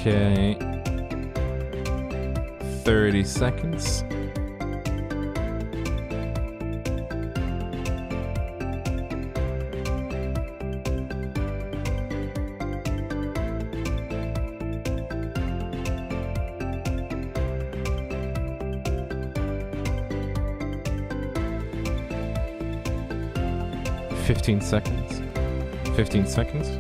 Okay. 30 seconds. Fifteen seconds. 15 seconds.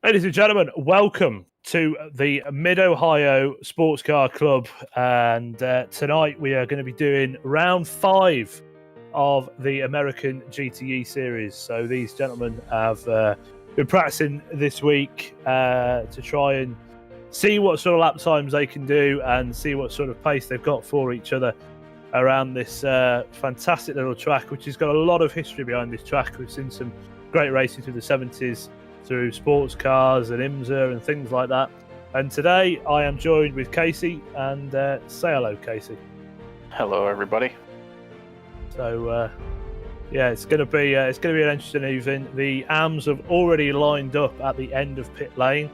Ladies and gentlemen, welcome to the Mid-Ohio Sports Car Club, and tonight we are going to be doing round 5 of the American GTE Series. So these gentlemen have been practicing this week to try and see what sort of lap times they can do and see what sort of pace they've got for each other around this fantastic little track, which has got a lot of history behind this track. We've seen some great racing through the 70s, through sports cars and IMSA and things like that. And today I am joined with Casey, and say hello, Casey. Hello, everybody. So yeah, it's going to be an interesting evening. The AMs have already lined up at the end of pit lane,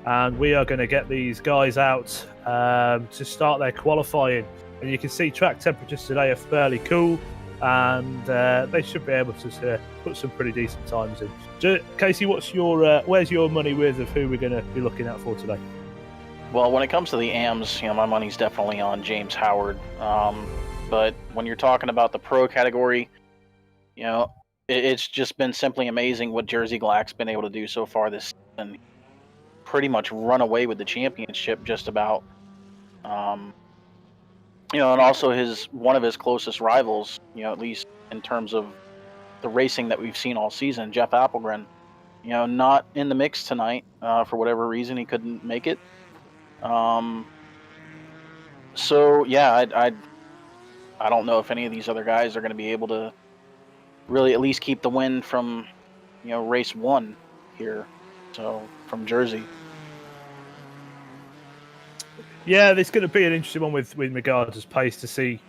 and we are going to get these guys out to start their qualifying. And you can see track temperatures today are fairly cool, and they should be able to put some pretty decent times in. Casey, what's your where's your money with of who we're going to be looking out for today? Well, when it comes to the AMs, my money's definitely on James Howard. But when you're talking about the pro category, it's just been simply amazing what Jersey Glack's been able to do so far this season. Pretty much run away with the championship, just about. And also one of his closest rivals, at least in terms of the racing that we've seen all season, Jeff Appelgren, not in the mix tonight for whatever reason. He couldn't make it. So yeah, I don't know if any of these other guys are going to be able to really at least keep the win from race 1 here, so from Jersey. Yeah, there's going to be an interesting one with regards to pace to see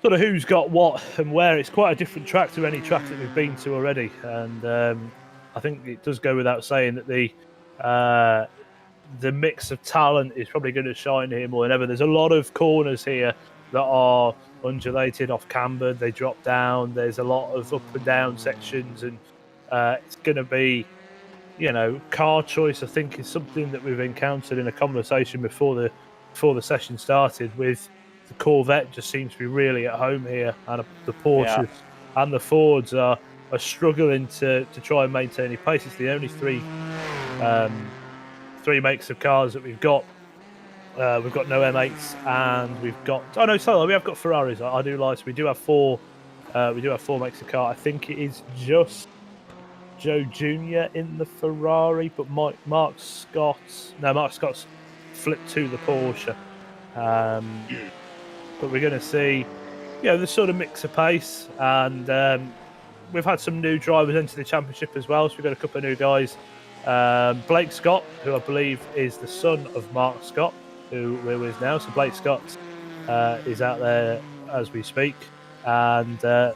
sort of who's got what and where. It's quite a different track to any track that we've been to already, and I think it does go without saying that the mix of talent is probably going to shine here more than ever. There's a lot of corners here that are undulated, off cambered, they drop down. There's a lot of up and down sections, and it's going to be, car choice, I think, is something that we've encountered in a conversation before the session started. With the Corvette just seems to be really at home here, and the Porsches and the Fords are struggling to try and maintain any pace. It's the only three makes of cars that we've got. We've got no M8s, and we have got Ferraris. I do lie. So we do have four. We do have 4 makes of car. I think it is just Joe Jr. in the Ferrari, but Mark Scott's flipped to the Porsche. But we're going to see, the sort of mix of pace, and we've had some new drivers enter the championship as well. So we've got a couple of new guys. Blake Scott, who I believe is the son of Mark Scott, who we're with now. So Blake Scott is out there as we speak, and that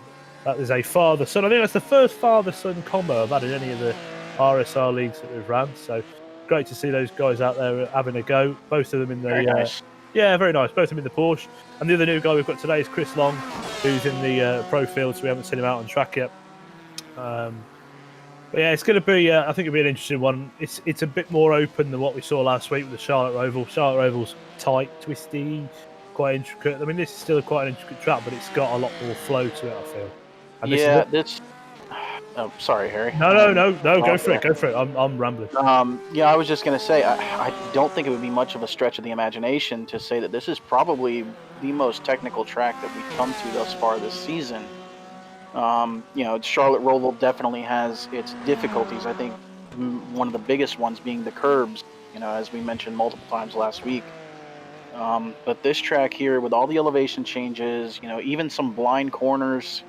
is a father-son. I think that's the first father-son combo I've had in any of the RSR leagues that we've ran. So great to see those guys out there having a go. Both of them in the very nice. Yeah, very nice. Both of them in the Porsche. And the other new guy we've got today is Chris Long, who's in the pro field, so we haven't seen him out on track yet. But yeah, it's going to be, I think it'll be an interesting one. It's a bit more open than what we saw last week with the Charlotte Roval. Charlotte Roval's tight, twisty, quite intricate. I mean, this is still quite an intricate track, but it's got a lot more flow to it, I feel. And Oh, sorry, Harry. No, go for it. I'm rambling. I was just going to say, I don't think it would be much of a stretch of the imagination to say that this is probably the most technical track that we've come to thus far this season. Charlotte Roval definitely has its difficulties. I think one of the biggest ones being the curbs, as we mentioned multiple times last week. But this track here, with all the elevation changes, even some blind corners,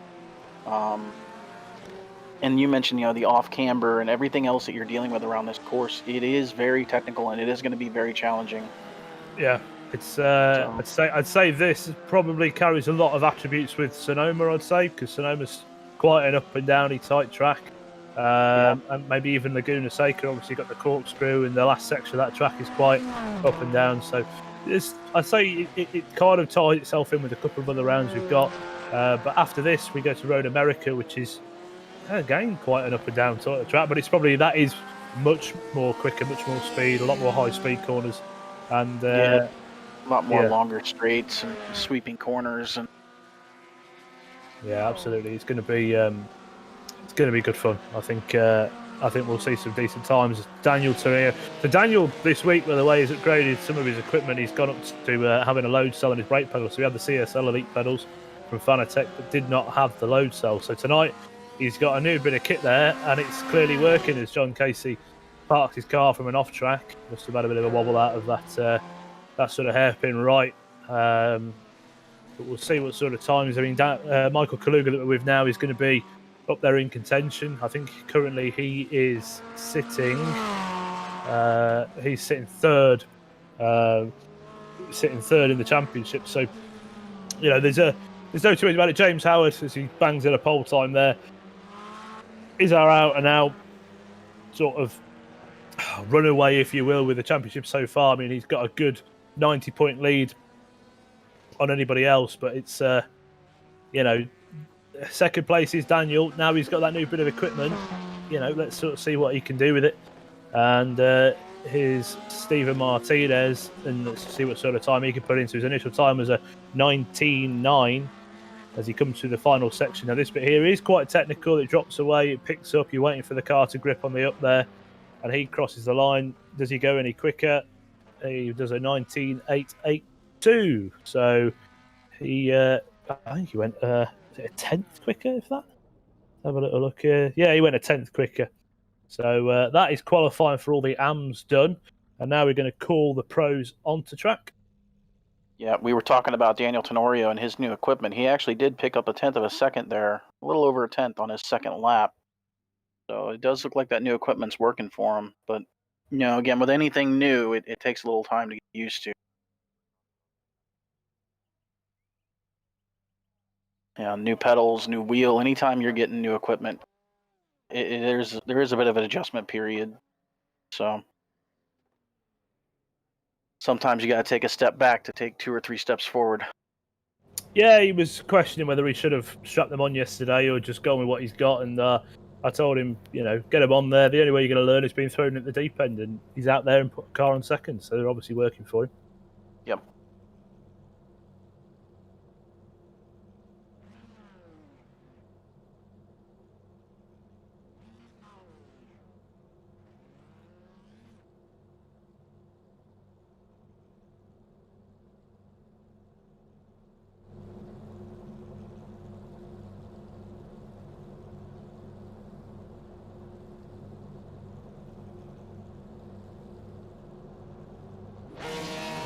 And you mentioned, the off camber and everything else that you're dealing with around this course. It is very technical, and it is going to be very challenging. Yeah, it's So, I'd say this probably carries a lot of attributes with Sonoma. I'd say because Sonoma's quite an up and downy tight track, yeah, and maybe even Laguna Seca. Obviously, got the corkscrew, and the last section of that track is quite up and down. So I'd say it kind of ties itself in with a couple of other rounds we've got. But after this, we go to Road America, which is again quite an up and down sort of track, but it's probably that is much more quicker, much more speed, a lot more high speed corners, and yeah, a lot more yeah, longer straights and sweeping corners, and yeah, absolutely. It's going to be good fun. I think we'll see some decent times. Daniel Torrio. So Daniel this week, by the way, has upgraded some of his equipment. He's gone up to having a load cell on his brake pedals. So we had the CSL Elite pedals from Fanatec that did not have the load cell. So tonight he's got a new bit of kit there, and it's clearly working as John Casey parked his car from an off track. Must have had a bit of a wobble out of that sort of hairpin right. But we'll see what sort of times. I mean, Michael Kaluga that we're with now is going to be up there in contention. I think currently he is sitting. He's sitting third. Sitting third in the championship. So there's no two ways about it. James Howard, as he bangs in a pole time there, is our out and out sort of runaway, if you will, with the championship so far. I mean, he's got a good 90-point lead on anybody else, but it's second place is Daniel. Now he's got that new bit of equipment. Let's sort of see what he can do with it. And here's Stephen Martinez, and let's see what sort of time he can put into. His initial time was a 19.9 as he comes through the final section. Now this bit here is quite technical. It drops away, it picks up. You're waiting for the car to grip on the up there, and he crosses the line. Does he go any quicker? He does a 19.882. So he, I think he went a tenth quicker, if that. Have a little look here. Yeah, he went a tenth quicker. So that is qualifying for all the AMs done. And now we're going to call the pros onto track. yeah, we were talking about Daniel Tenorio and his new equipment. He actually did pick up a tenth of a second there, a little over a tenth on his second lap. So it does look like that new equipment's working for him. But, again, with anything new, it takes a little time to get used to. New pedals, new wheel. Anytime you're getting new equipment, there is a bit of an adjustment period. So sometimes you got to take a step back to take 2 or 3 steps forward. Yeah, he was questioning whether he should have strapped them on yesterday or just gone with what he's got. And I told him, get him on there. The only way you're going to learn is being thrown at the deep end. And he's out there and put a car on second. So they're obviously working for him. Yep.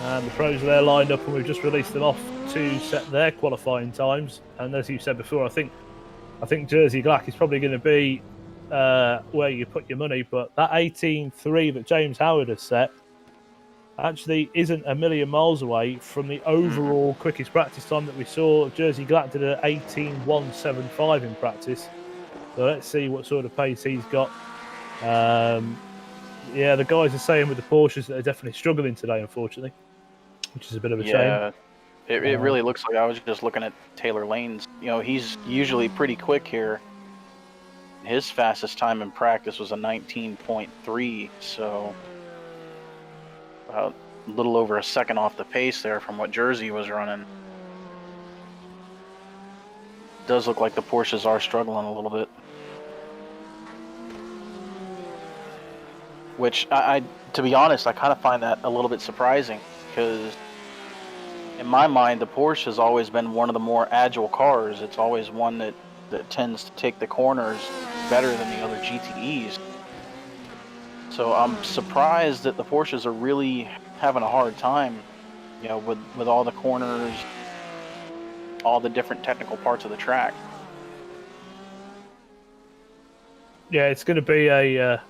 And the pros are there lined up, and we've just released them off to set their qualifying times. And as you said before, I think Jersey Glack is probably going to be where you put your money. But that 18.3 that James Howard has set actually isn't a million miles away from the overall quickest practice time that we saw. Jersey Glack did an 18.175 in practice. So let's see what sort of pace he's got. Yeah, the guys are saying with the Porsches that they're definitely struggling today, unfortunately, which is a bit of a shame. Yeah, it really looks like I was just looking at Taylor Lane's. He's usually pretty quick here. His fastest time in practice was a 19.3, so about a little over a second off the pace there from what Jersey was running. Does look like the Porsches are struggling a little bit. Which, to be honest, I kind of find that a little bit surprising, because in my mind, the Porsche has always been one of the more agile cars. It's always one that tends to take the corners better than the other GTEs. So I'm surprised that the Porsches are really having a hard time, with all the corners, all the different technical parts of the track. Yeah, it's going to be a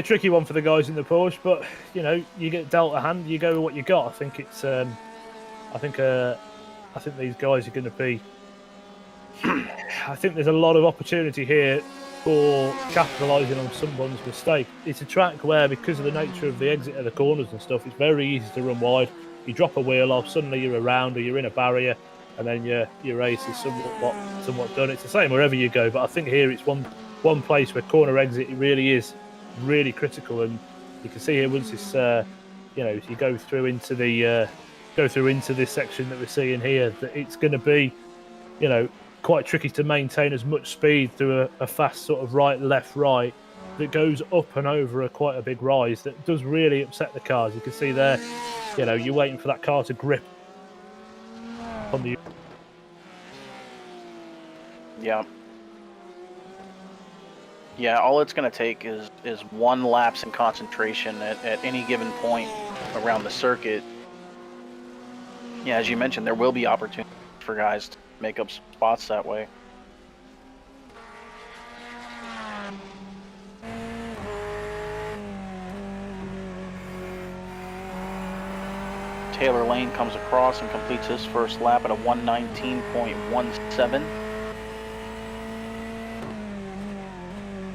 tricky one for the guys in the Porsche, but you get dealt a hand, you go with what you got. I think it's I think these guys are going to be. I think there's a lot of opportunity here for capitalising on someone's mistake. It's a track where, because of the nature of the exit of the corners and stuff, it's very easy to run wide. You drop a wheel off, suddenly you're around or you're in a barrier, and then your race is somewhat done. It's the same wherever you go, but I think here it's one place where corner exit really is really critical, and you can see here once it's you go through into this section that we're seeing here, that it's going to be quite tricky to maintain as much speed through a fast sort of right that goes up and over quite a big rise that does really upset the cars. You can see there, you're waiting for that car to grip on the. Yeah, all it's going to take is one lapse in concentration at any given point around the circuit. Yeah, as you mentioned, there will be opportunities for guys to make up spots that way. Taylor Lane comes across and completes his first lap at a 1:19.17.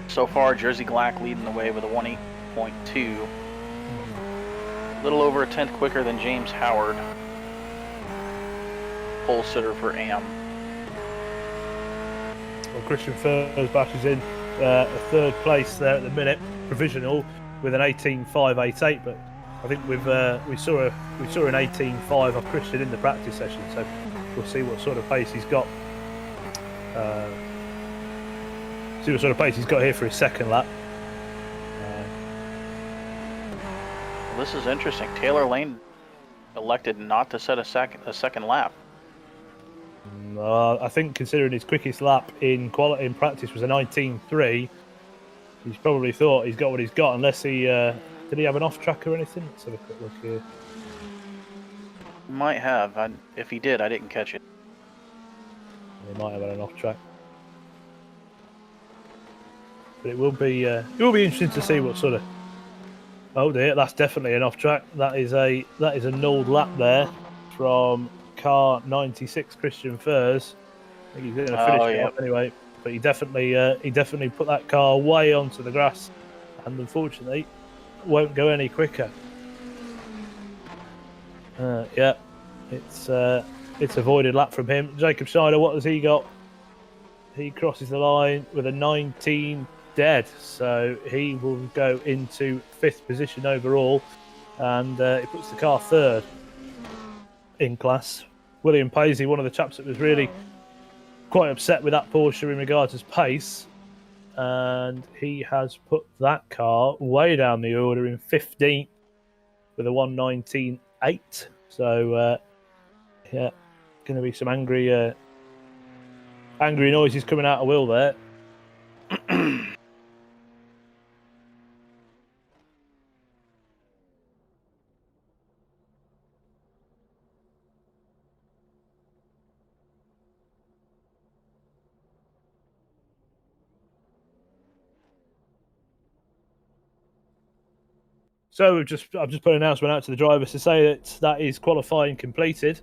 So far, Jersey Glack leading the way with a 1:8.2. A little over a tenth quicker than James Howard, pole sitter for AM. Well, Christian Fursbach is in a third place there at the minute, provisional, with an 18.588. But I think we saw an 18.5 of Christian in the practice session, so we'll see what sort of pace he's got. See what sort of pace he's got here for his second lap. Well, this is interesting. Taylor Lane elected not to set a second lap. I think considering his quickest lap in practice was a 19.3, he's probably thought he's got what he's got, unless he did he have an off track or anything? Let's have a quick look here. Might have. If he did, I didn't catch it. He might have had an off track. But it will be interesting to see what sort of. Oh dear, that's definitely an off track. That is a nulled lap there from car 96, Christian Furs. I think he's going to finish it off anyway. But he definitely put that car way onto the grass, and unfortunately won't go any quicker. Yeah, it's a voided lap from him. Jacob Schneider, what has he got? He crosses the line with a 19 dead, so he will go into 5th position overall, and it puts the car 3rd in class. William Paisley, one of the chaps that was really quite upset with that Porsche in regards to pace, and he has put that car way down the order in 15th with a 1:19.8. So yeah, going to be some angry noises coming out of Will there. So I've just put an announcement out to the drivers to say that is qualifying completed,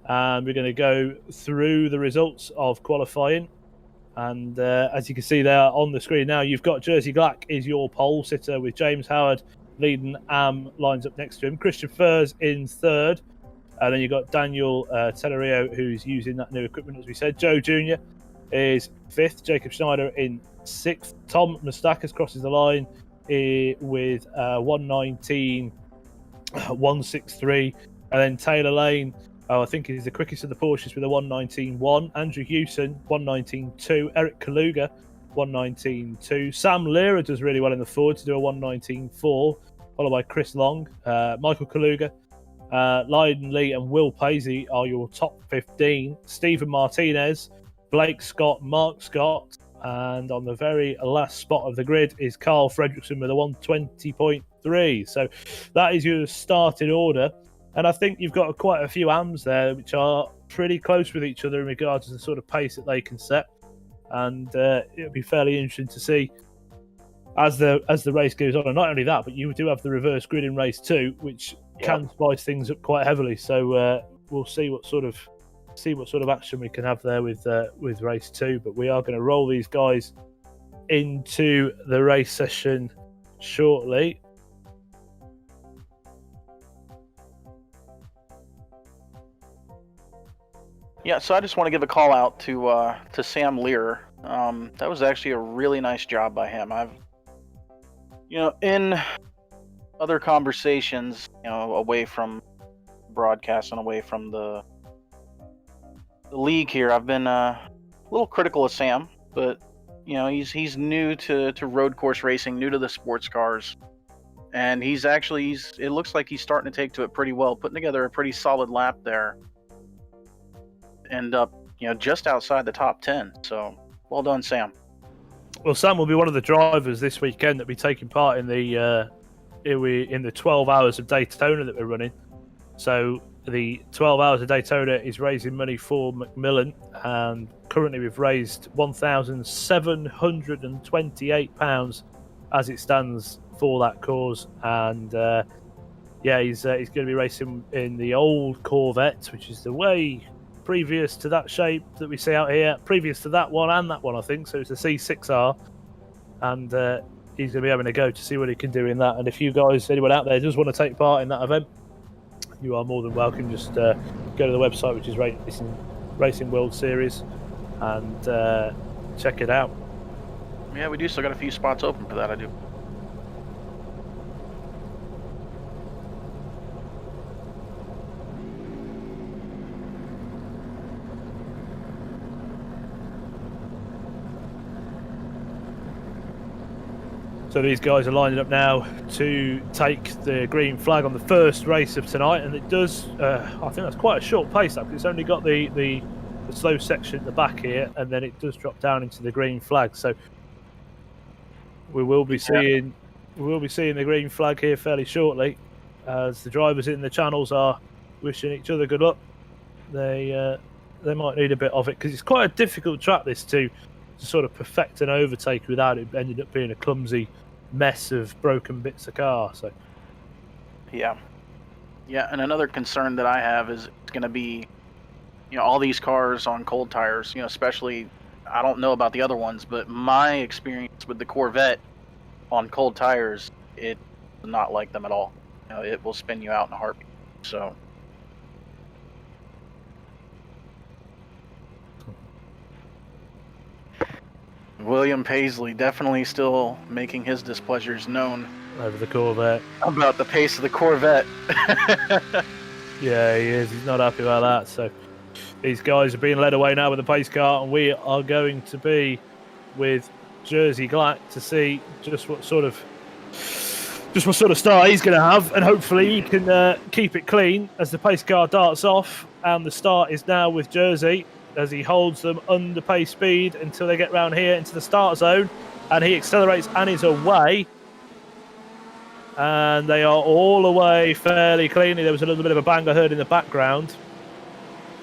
and we're going to go through the results of qualifying. And as you can see there on the screen now, you've got Jersey Glack is your pole sitter with James Howard leading. Lines up next to him. Christian Furs in 3rd, and then you've got Daniel Tellerio, who's using that new equipment, as we said. Joe Jr. is 5th. Jacob Schneider in 6th. Tom Mustakas crosses the line with 1:19.163, and then Taylor Lane, I think he's the quickest of the Porsches with a 1:19.1. Andrew Hewson 1:19.2. Eric Kaluga 1:19.2. Sam Lira does really well in the Ford to do a 1:19.4, followed by Chris Long. Michael Kaluga, Lyden Lee and Will Paisley are your top 15. Stephen Martinez, Blake Scott, Mark Scott, and on the very last spot of the grid is Carl Fredrickson with a 1:20.3. So that is your starting order. And I think you've got quite a few AMs there which are pretty close with each other in regards to the sort of pace that they can set. and it'll be fairly interesting to see as the race goes on. And not only that, but you do have the reverse grid in race 2, which can spice things up quite heavily. So we'll see what sort of action we can have there with race 2. But we are going to roll these guys into the race session shortly. Yeah, so I just want to give a call out to Sam Lear. That was actually a really nice job by him. In other conversations, away from broadcast and away from the league here, I've been a little critical of Sam, but he's new to road course racing, new to the sports cars, and it looks like he's starting to take to it pretty well, putting together a pretty solid lap there. End up, just outside the top 10. So, well done, Sam. Well, Sam will be one of the drivers this weekend that'll be taking part in the 12 hours of Daytona that we're running. So, the 12 hours of Daytona is raising money for Macmillan, and currently we've raised £1,728 as it stands for that cause. And he's going to be racing in the old Corvette, which is the way previous to that shape that we see out here, previous to that one and that one, I think. So it's a C6R, and he's going to be having a go to see what he can do in that. And if you guys, anyone out there, does want to take part in that event, you are more than welcome. Just go to the website, which is Racing World Series, and check it out. Yeah, we do still got a few spots open for that. I do. So these guys are lining up now to take the green flag on the first race of tonight, and it does. I think that's quite a short pace. That it's only got the slow section at the back here, and then it does drop down into the green flag. So we will be seeing the green flag here fairly shortly, as the drivers in the channels are wishing each other good luck. They might need a bit of it, because it's quite a difficult track, this, to sort of perfect an overtake without it ending up being a clumsy mess of broken bits of car. So yeah, and another concern that I have is it's going to be, all these cars on cold tires, especially, I don't know about the other ones, but my experience with the Corvette on cold tires, it's not like them at all. It will spin you out in a heartbeat. So William Paisley definitely still making his displeasures known over the Corvette about the pace of the Corvette. Yeah, he is. He's not happy about that. So these guys are being led away now with the pace car, and we are going to be with Jersey Glack to see just what sort of start he's going to have, and hopefully he can keep it clean as the pace car darts off. And the start is now with Jersey, as he holds them under pace speed until they get round here into the start zone, and he accelerates and is away. And they are all away fairly cleanly. There was a little bit of a bang I heard in the background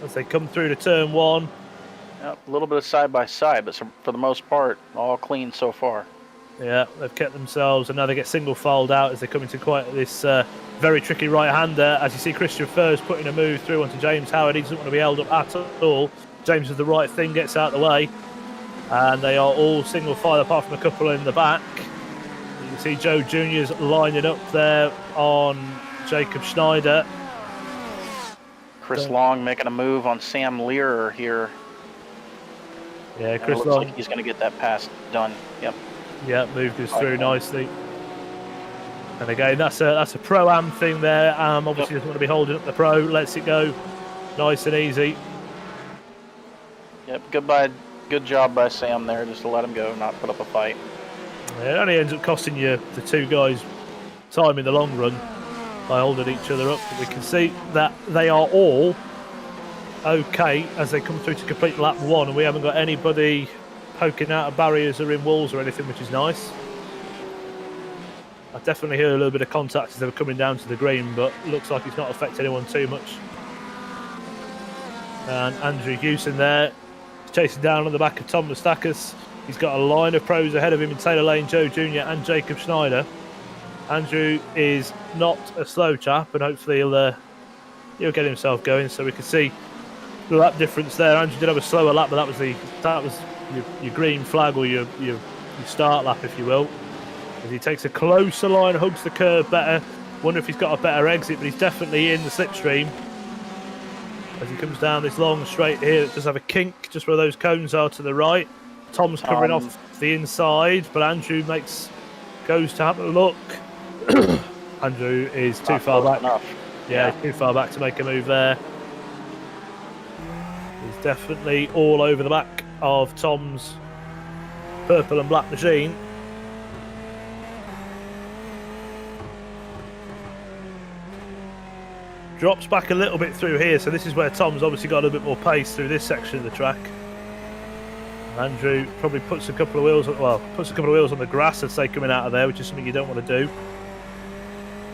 as they come through to turn 1. Yep, a little bit of side by side, but for the most part, all clean so far. Yeah, they've kept themselves, and now they get single filed out as they come into quite this very tricky right-hander. As you see, Christian Furze putting a move through onto James Howard. He doesn't want to be held up at all. James does the right thing, gets out of the way, and they are all single file apart from a couple in the back. You can see Joe Jr.'s lining up there on Jacob Schneider. Chris Long making a move on Sam Lear here. Yeah, Chris looks Long. Like he's going to get that pass done. Yep. Yeah, move goes through nicely. And again, that's a Pro-Am thing there. Obviously doesn't want to be holding up the Pro. Lets it go nice and easy. Yep, good job by Sam there, just to let him go, not put up a fight. Yeah, it only ends up costing you, the two guys, time in the long run by holding each other up. But we can see that they are all okay as they come through to complete lap 1, and we haven't got anybody poking out of barriers or in walls or anything, which is nice. I definitely hear a little bit of contact as they were coming down to the green, but looks like it's not affected anyone too much. And Andrew Hewson there chasing down on the back of Tom Mustakis. He's got a line of pros ahead of him in Taylor Lane, Joe Jr. and Jacob Schneider. Andrew is not a slow chap, and hopefully he'll get himself going. So we can see the lap difference there. Andrew did have a slower lap, but that was your green flag, or your start lap, if you will. As he takes a closer line, hugs the curve better. Wonder if he's got a better exit, but he's definitely in the slipstream. As he comes down this long straight here, it does have a kink just where those cones are to the right. Tom's covering off the inside, but Andrew goes to have a look. Andrew is too far back. Yeah, too far back to make a move there. He's definitely all over the back of Tom's purple and black machine. Drops back a little bit through here, so this is where Tom's obviously got a little bit more pace through this section of the track. Andrew probably puts a couple of wheels on the grass as they coming out of there, which is something you don't want to do.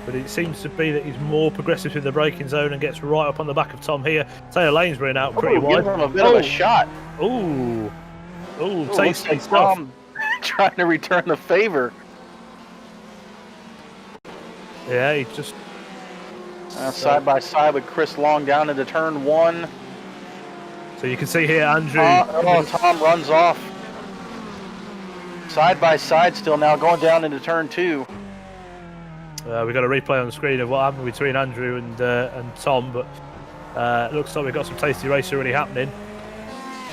But it seems to be that he's more progressive through the braking zone and gets right up on the back of Tom here. Taylor Lane's running out pretty wide. Give him a bit of a shot. Ooh, tasty like stuff. Tom trying to return the favor. Yeah, he just side by side with Chris Long down into turn 1. So you can see here, Andrew. Tom runs off. Side by side still now, going down into turn 2. We've got a replay on the screen of what happened between Andrew and Tom, but it looks like we've got some tasty racing already happening.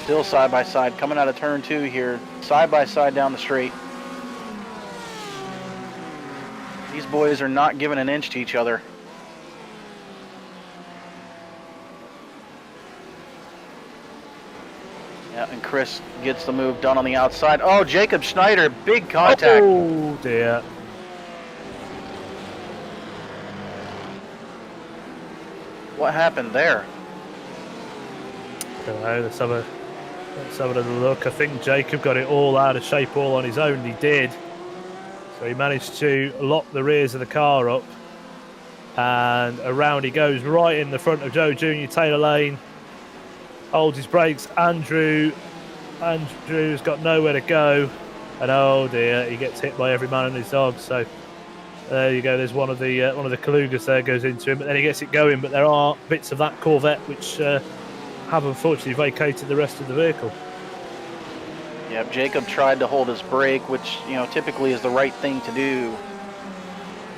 Still side by side, coming out of turn 2 here, side by side down the straight. These boys are not giving an inch to each other. Yeah, and Chris gets the move done on the outside. Oh, Jacob Schneider, big contact. Oh, dear. What happened there? I don't know. Let's have a little look. I think Jacob got it all out of shape all on his own. He did. So he managed to lock the rears of the car up. And around he goes, right in the front of Joe Jr. Taylor Lane. Holds his brakes. Andrew's got nowhere to go. And oh dear, he gets hit by every man and his dog. So there you go. There's one of the Kalugas there goes into him, but then he gets it going. But there are bits of that Corvette which have unfortunately vacated the rest of the vehicle. Yeah, Jacob tried to hold his brake, which typically is the right thing to do.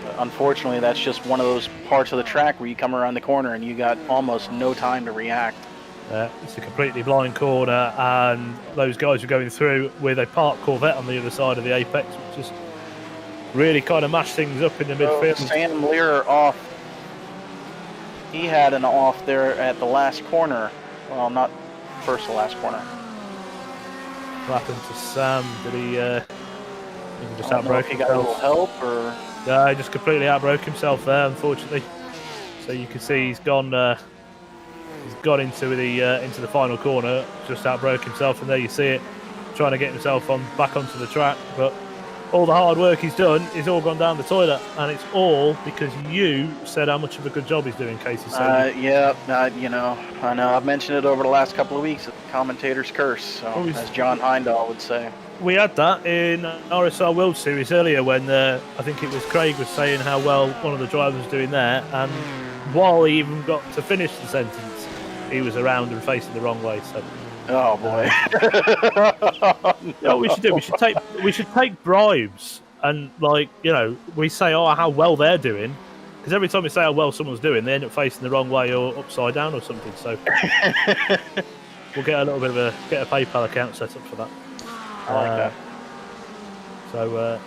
But unfortunately, that's just one of those parts of the track where you come around the corner and you got almost no time to react. It's a completely blind corner, and those guys are going through with a parked Corvette on the other side of the apex, which just really kind of mashed things up in the midfield. Sam Lear off. He had an off there at the last corner. Well, not first to last corner. What happened to Sam? Did he just outbroke himself? He got a little help, or? Yeah, he just completely outbroke himself there, unfortunately. So you can see he's gone. He's got into the final corner, just outbroke himself, and there you see it, trying to get himself back onto the track. But all the hard work he's done is all gone down the toilet, and it's all because you said how much of a good job he's doing, Casey. Yeah, I know. I've mentioned it over the last couple of weeks. The commentator's curse, so, as John Heindahl would say. We had that in RSR World Series earlier when I think it was Craig was saying how well one of the drivers was doing there, and while he even got to finish the sentence, he was around and facing the wrong way. So, oh boy! No. What we should do? We should take bribes and we say how well they're doing, because every time we say how well someone's doing, they end up facing the wrong way or upside down or something. So we'll get a little bit of a PayPal account set up for that. I like that. So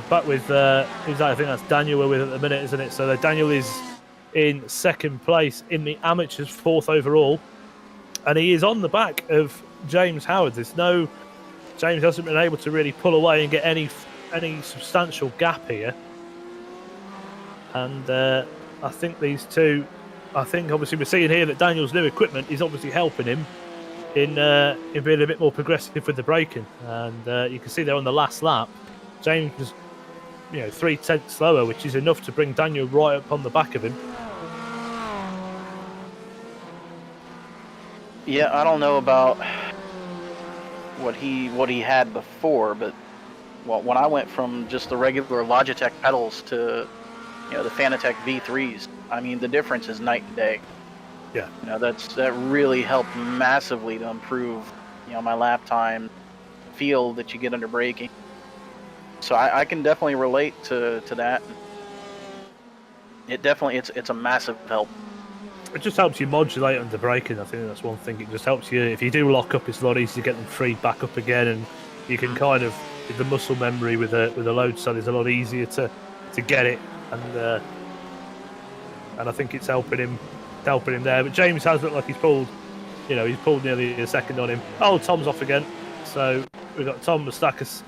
back with I think that's Daniel we're with at the minute, isn't it? So Daniel is in second place in the amateurs, 4th overall, and he is on the back of James Howard. James hasn't been able to really pull away and get any substantial gap here, and I think these two, obviously we're seeing here that Daniel's new equipment is obviously helping him in being a bit more progressive with the braking, and you can see there on the last lap James was 3/10 slower, which is enough to bring Daniel right up on the back of him. Yeah, I don't know about what he had before, but well, when I went from just the regular Logitech pedals to the Fanatec V3s, I mean the difference is night and day. Yeah. That really helped massively to improve my lap time, feel that you get under braking. So I can definitely relate to that. It definitely it's a massive help. It just helps you modulate under braking. I think that's one thing. It just helps you. If you do lock up, it's a lot easier to get them freed back up again, and you can kind of, with the muscle memory with a load cell, is a lot easier to get it, and I think it's helping him there. But James has looked like he's pulled nearly a second on him. Oh, Tom's off again. So we've got Tom Mustakis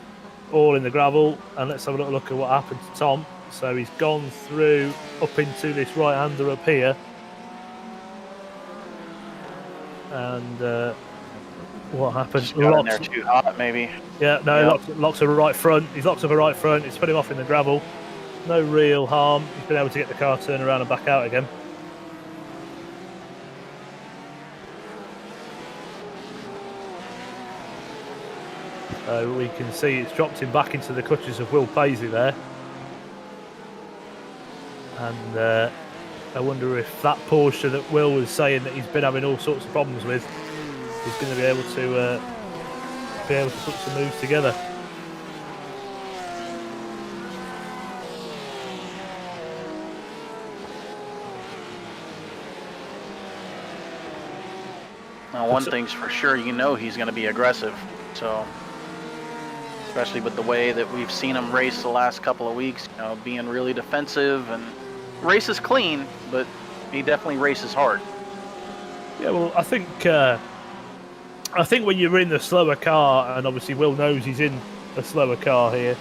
all in the gravel, and let's have a little look at what happened to Tom. So he's gone through up into this right-hander up here. And what happened? Just got in there too hot, maybe. Yeah, no, locks a right front. He's locked up a right front. He's put him off in the gravel. No real harm. He's been able to get the car turned around and back out again. So we can see it's dropped him back into the clutches of Will Paisley there. And I wonder if that Porsche that Will was saying that he's been having all sorts of problems with is going to be able to put some moves together. Now, one thing's for sure, he's going to be aggressive. So, especially with the way that we've seen him race the last couple of weeks, being really defensive and races clean, but he definitely races hard. Yeah, well, I think when you're in the slower car, and obviously Will knows he's in a slower car here,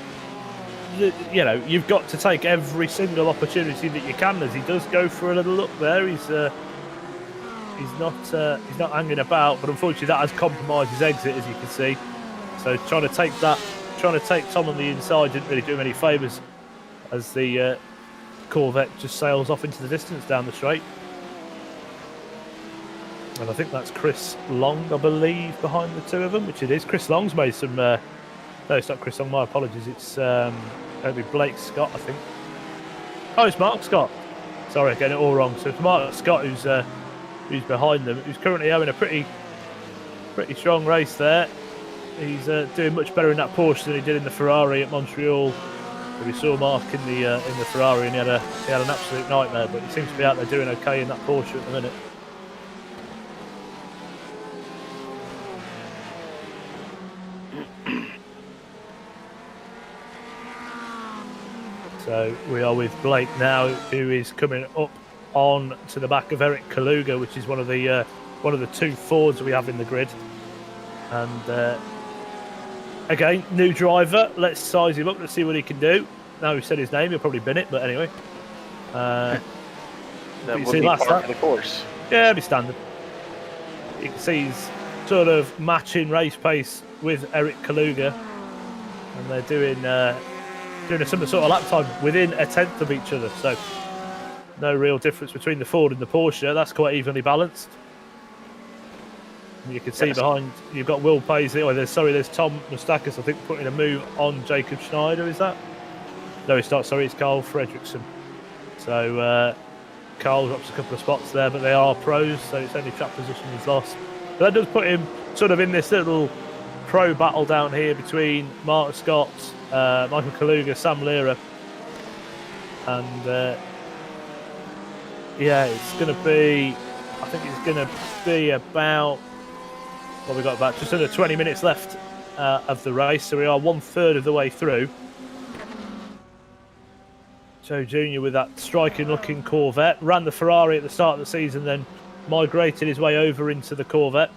you've got to take every single opportunity that you can. As he does go for a little look there, he's not hanging about, but unfortunately that has compromised his exit, as you can see. So trying to take Tom on the inside didn't really do him any favours, as the Corvette just sails off into the distance down the straight. And I think that's Chris Long, I believe, behind the two of them, which it is. Chris Long's made some... no, it's not Chris Long, my apologies. It's it'll be Blake Scott, I think. Oh, it's Mark Scott. Sorry, getting it all wrong. So it's Mark Scott who's behind them, who's currently having a pretty strong race there. He's doing much better in that Porsche than he did in the Ferrari at Montreal. We saw Mark in the Ferrari, and he had an absolute nightmare. But he seems to be out there doing okay in that Porsche at the minute. So we are with Blake now, who is coming up on to the back of Eric Kaluga, which is one of the two Fords we have in the grid. And again, new driver. Let's size him up. Let's see what he can do. Now we've said his name, he'll probably bin it. But anyway, that would be part of the course. Yeah, it'll be standard. You can see he's sort of matching race pace with Eric Kaluga, and they're doing a similar sort of lap time within a tenth of each other. So no real difference between the Ford and the Porsche. That's quite evenly balanced. And you can see behind, you've got Will Paisley. Oh, there's Tom Mustakis, I think, putting a move on Jacob Schneider. Is that? No, it's not. Sorry, it's Carl Fredrickson. So Carl drops a couple of spots there, but they are pros, so it's only track position he's lost. But that does put him sort of in this little pro battle down here between Mark Scott, Michael Kaluga, Sam Lira, and yeah, it's going to be, I think it's going to be about, well, we've got about just under 20 minutes left of the race, so we are 1/3 of the way through. Joe Jr. with that striking-looking Corvette, ran the Ferrari at the start of the season, then migrated his way over into the Corvette,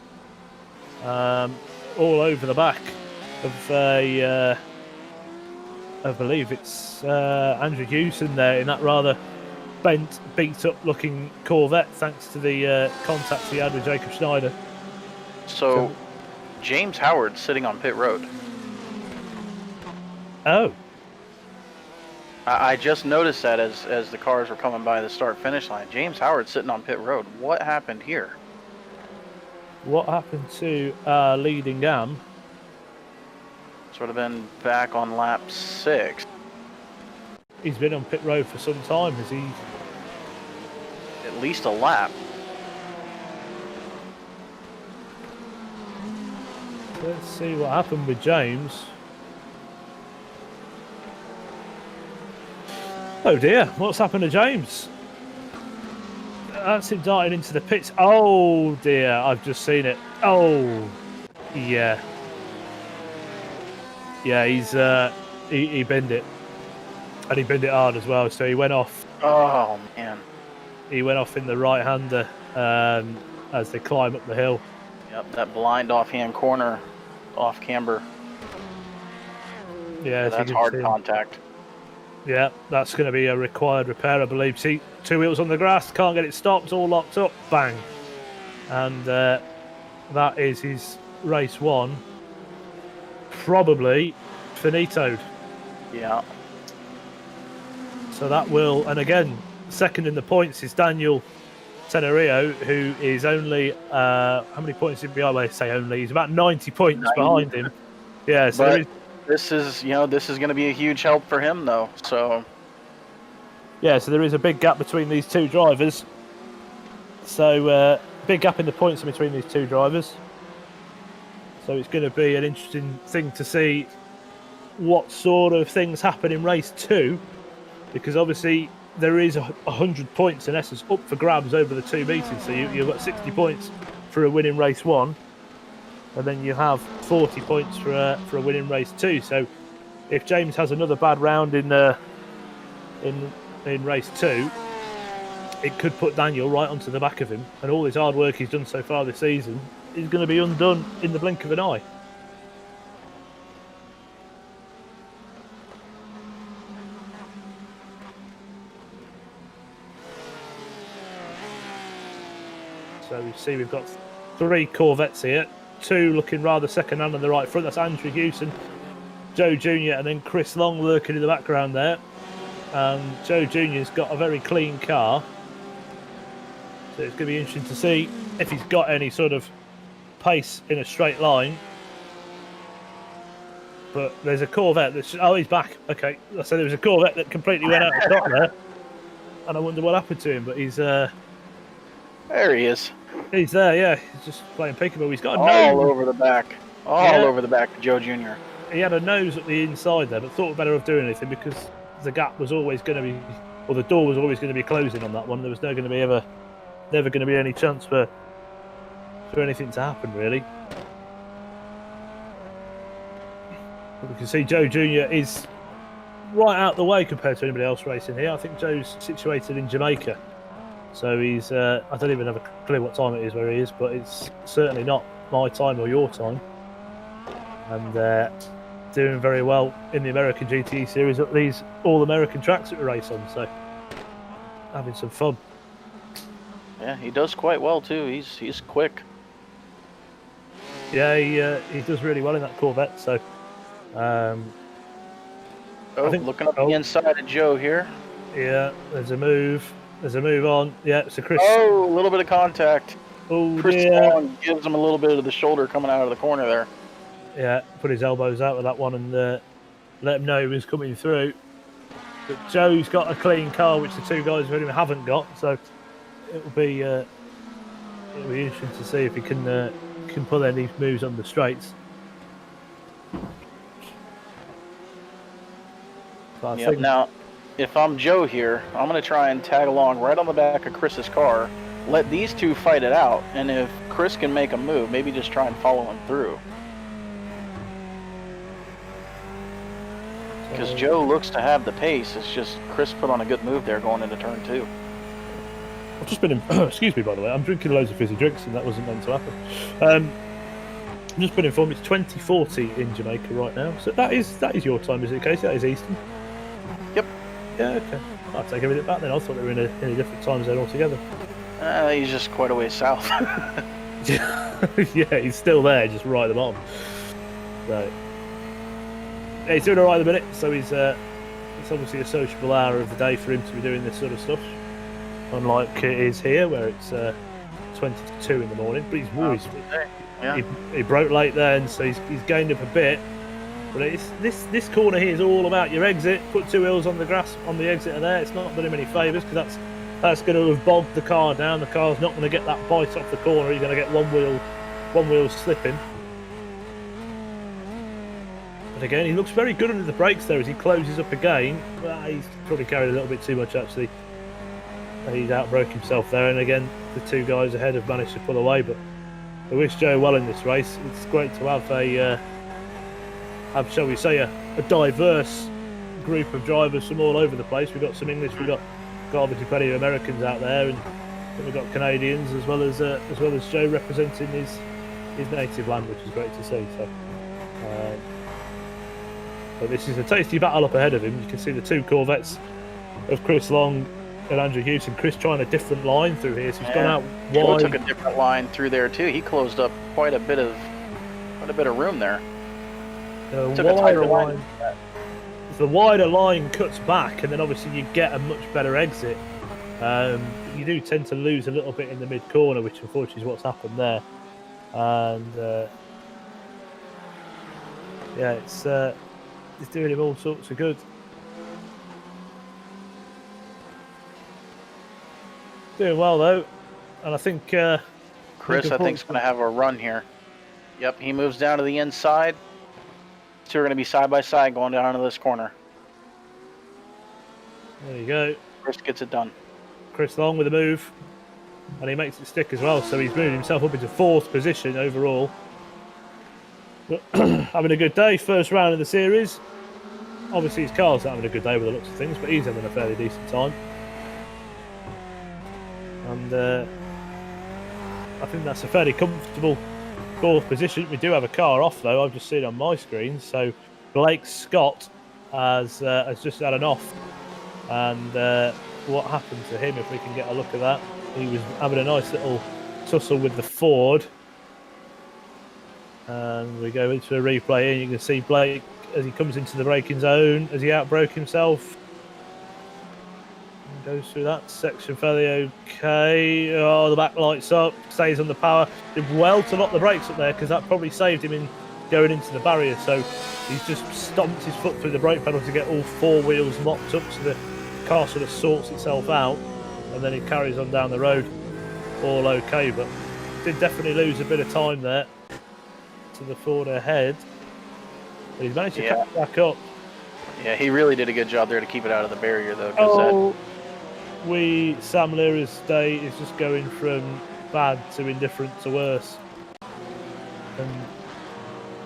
all over the back of a, I believe it's Andrew Hewson there in that rather bent, beat-up-looking Corvette, thanks to the contacts he had with Jacob Schneider. So James Howard sitting on pit road. Oh. I just noticed that as the cars were coming by the start-finish line. James Howard sitting on pit road. What happened here? What happened to leading Am? Sort of been back on lap 6. He's been on pit road for some time, has he? At least a lap. Let's see what happened with James. Oh dear, what's happened to James? That's him darting into the pits. Oh dear, I've just seen it. Oh, yeah. Yeah, he's he binned it. And he binned it hard as well, so he went off. Oh, man. He went off in the right-hander as they climb up the hill. Yep, that blind offhand corner off camber. Yeah, that's hard contact. Yeah, that's going to be a required repair, I believe. See, 2 wheels on the grass, can't get it stopped, all locked up, bang. And that is his race 1. Probably finitoed. Yeah. So that will, and again, second in the points is Daniel Tenerio, who is only, how many points did I say only? He's about 90 points behind him. Yeah, so this is going to be a huge help for him, though. So, yeah, so there is a big gap between these two drivers. So, big gap in the points between these two drivers. So it's going to be an interesting thing to see what sort of things happen in race 2, because obviously there is 100 points in essence up for grabs over the 2 meetings. So you've got 60 points for a win in race 1. And then you have 40 points for a win in race 2. So if James has another bad round in race 2, it could put Daniel right onto the back of him, and all his hard work he's done so far this season is going to be undone in the blink of an eye. So we see we've got 3 Corvettes here. 2 looking rather second-hand on the right front. That's Andrew Hewson, Joe Jr. and then Chris Long lurking in the background there. And Joe Jr.'s got a very clean car. So it's going to be interesting to see if he's got any sort of pace in a straight line. But there's a Corvette that's... Oh, he's back. Okay. So there was a Corvette that completely went out of stock there. And I wonder what happened to him, but he's... There he is. He's there, yeah. He's just playing peekaboo. He's got a all nose over the back. All over the back of Joe Jr. He had a nose at the inside there, but thought better of doing anything because the gap was always going to be... Or the door was always going to be closing on that one. There was never going to be any chance for anything to happen, really. But we can see Joe Jr. is right out the way compared to anybody else racing here. I think Joe's situated in Jamaica. So he's, I don't even have a clue what time it is where he is, but it's certainly not my time or your time. And doing very well in the American GTE Series at these all-American tracks that we race on. So having some fun. Yeah, he does quite well too. He's quick. Yeah, he does really well in that Corvette. So, I think, looking up the inside of Joe here. Yeah, there's a move. There's a move on. Yeah, so Chris. Oh, a little bit of contact. Oh, Chris Long gives him a little bit of the shoulder coming out of the corner there. Yeah, put his elbows out with that one and let him know he was coming through. But Joe's got a clean car, which the 2 guys with him haven't got. So it'll be interesting to see if he can pull any moves on the straights. Yeah. Now, if I'm Joe here, I'm going to try and tag along right on the back of Chris's car. Let these 2 fight it out, and if Chris can make a move, maybe just try and follow him through. Because Joe looks to have the pace. It's just Chris put on a good move there going into turn 2. I've just been in, excuse me, by the way, I'm drinking loads of fizzy drinks and that wasn't meant to happen. I've just been informed it's 20:40 in Jamaica right now. So that is your time, is it, Casey? That is Eastern? Yep. Yeah, okay. I'll take everything back then. I thought they were in a different time zone altogether. He's just quite a way south. Yeah, he's still there, just right at the bottom. So, yeah, he's doing all right at the minute, so it's obviously a sociable hour of the day for him to be doing this sort of stuff. Unlike it is here, where it's 20 to 2 in the morning, but Yeah. he broke late then, so he's gained up a bit. But this corner here is all about your exit. Put 2 wheels on the grass on the exit of there. It's not done him any favours because that's going to have bogged the car down. The car's not going to get that bite off the corner. You're going to get one wheel slipping. But again, he looks very good under the brakes there as he closes up again. Well, he's probably carried a little bit too much actually. He's outbroke himself there, and again the 2 guys ahead have managed to pull away. But I wish Joe well in this race. It's great to have shall we say a diverse group of drivers from all over the place. We've got some English, we've got obviously plenty of Americans out there, and we've got Canadians as well as Joe representing his native land, which is great to see. So, but this is a tasty battle up ahead of him. You can see the 2 Corvettes of Chris Long and Andrew Hewson. Chris trying a different line through here, so he's gone out wide. Joe took a different line through there too. He closed up quite a bit of room there. Took a tighter line. The wider line cuts back, and then obviously you get a much better exit. You do tend to lose a little bit in the mid corner, which unfortunately is what's happened there. And yeah, it's doing him all sorts of good. Doing well though, and I think Chris, I think, is going to have a run here. Yep, he moves down to the inside. 2 are going to be side by side going down into this corner. There you go. Chris gets it done. Chris Long with a move, and he makes it stick as well. So he's moved himself up into 4th position overall. Having a good day, first round of the series. Obviously his car's having a good day with the looks of things, but he's having a fairly decent time. And I think that's a fairly comfortable 4th position. We do have a car off though. I've just seen it on my screen. So Blake Scott has just had an off, and what happened to him? If we can get a look at that, he was having a nice little tussle with the Ford, and we go into a replay here. You can see Blake as he comes into the braking zone, as he outbroke himself. Goes through that section fairly okay. Oh, the back lights up, stays on the power. Did well to lock the brakes up there because that probably saved him in going into the barrier. So he's just stomped his foot through the brake pedal to get all 4 wheels locked up so the car sort of sorts itself out, and then he carries on down the road all okay. But did definitely lose a bit of time there to the Ford ahead. But he's managed to catch back up. Yeah, he really did a good job there to keep it out of the barrier though. Sam Leary's day is just going from bad to indifferent to worse. And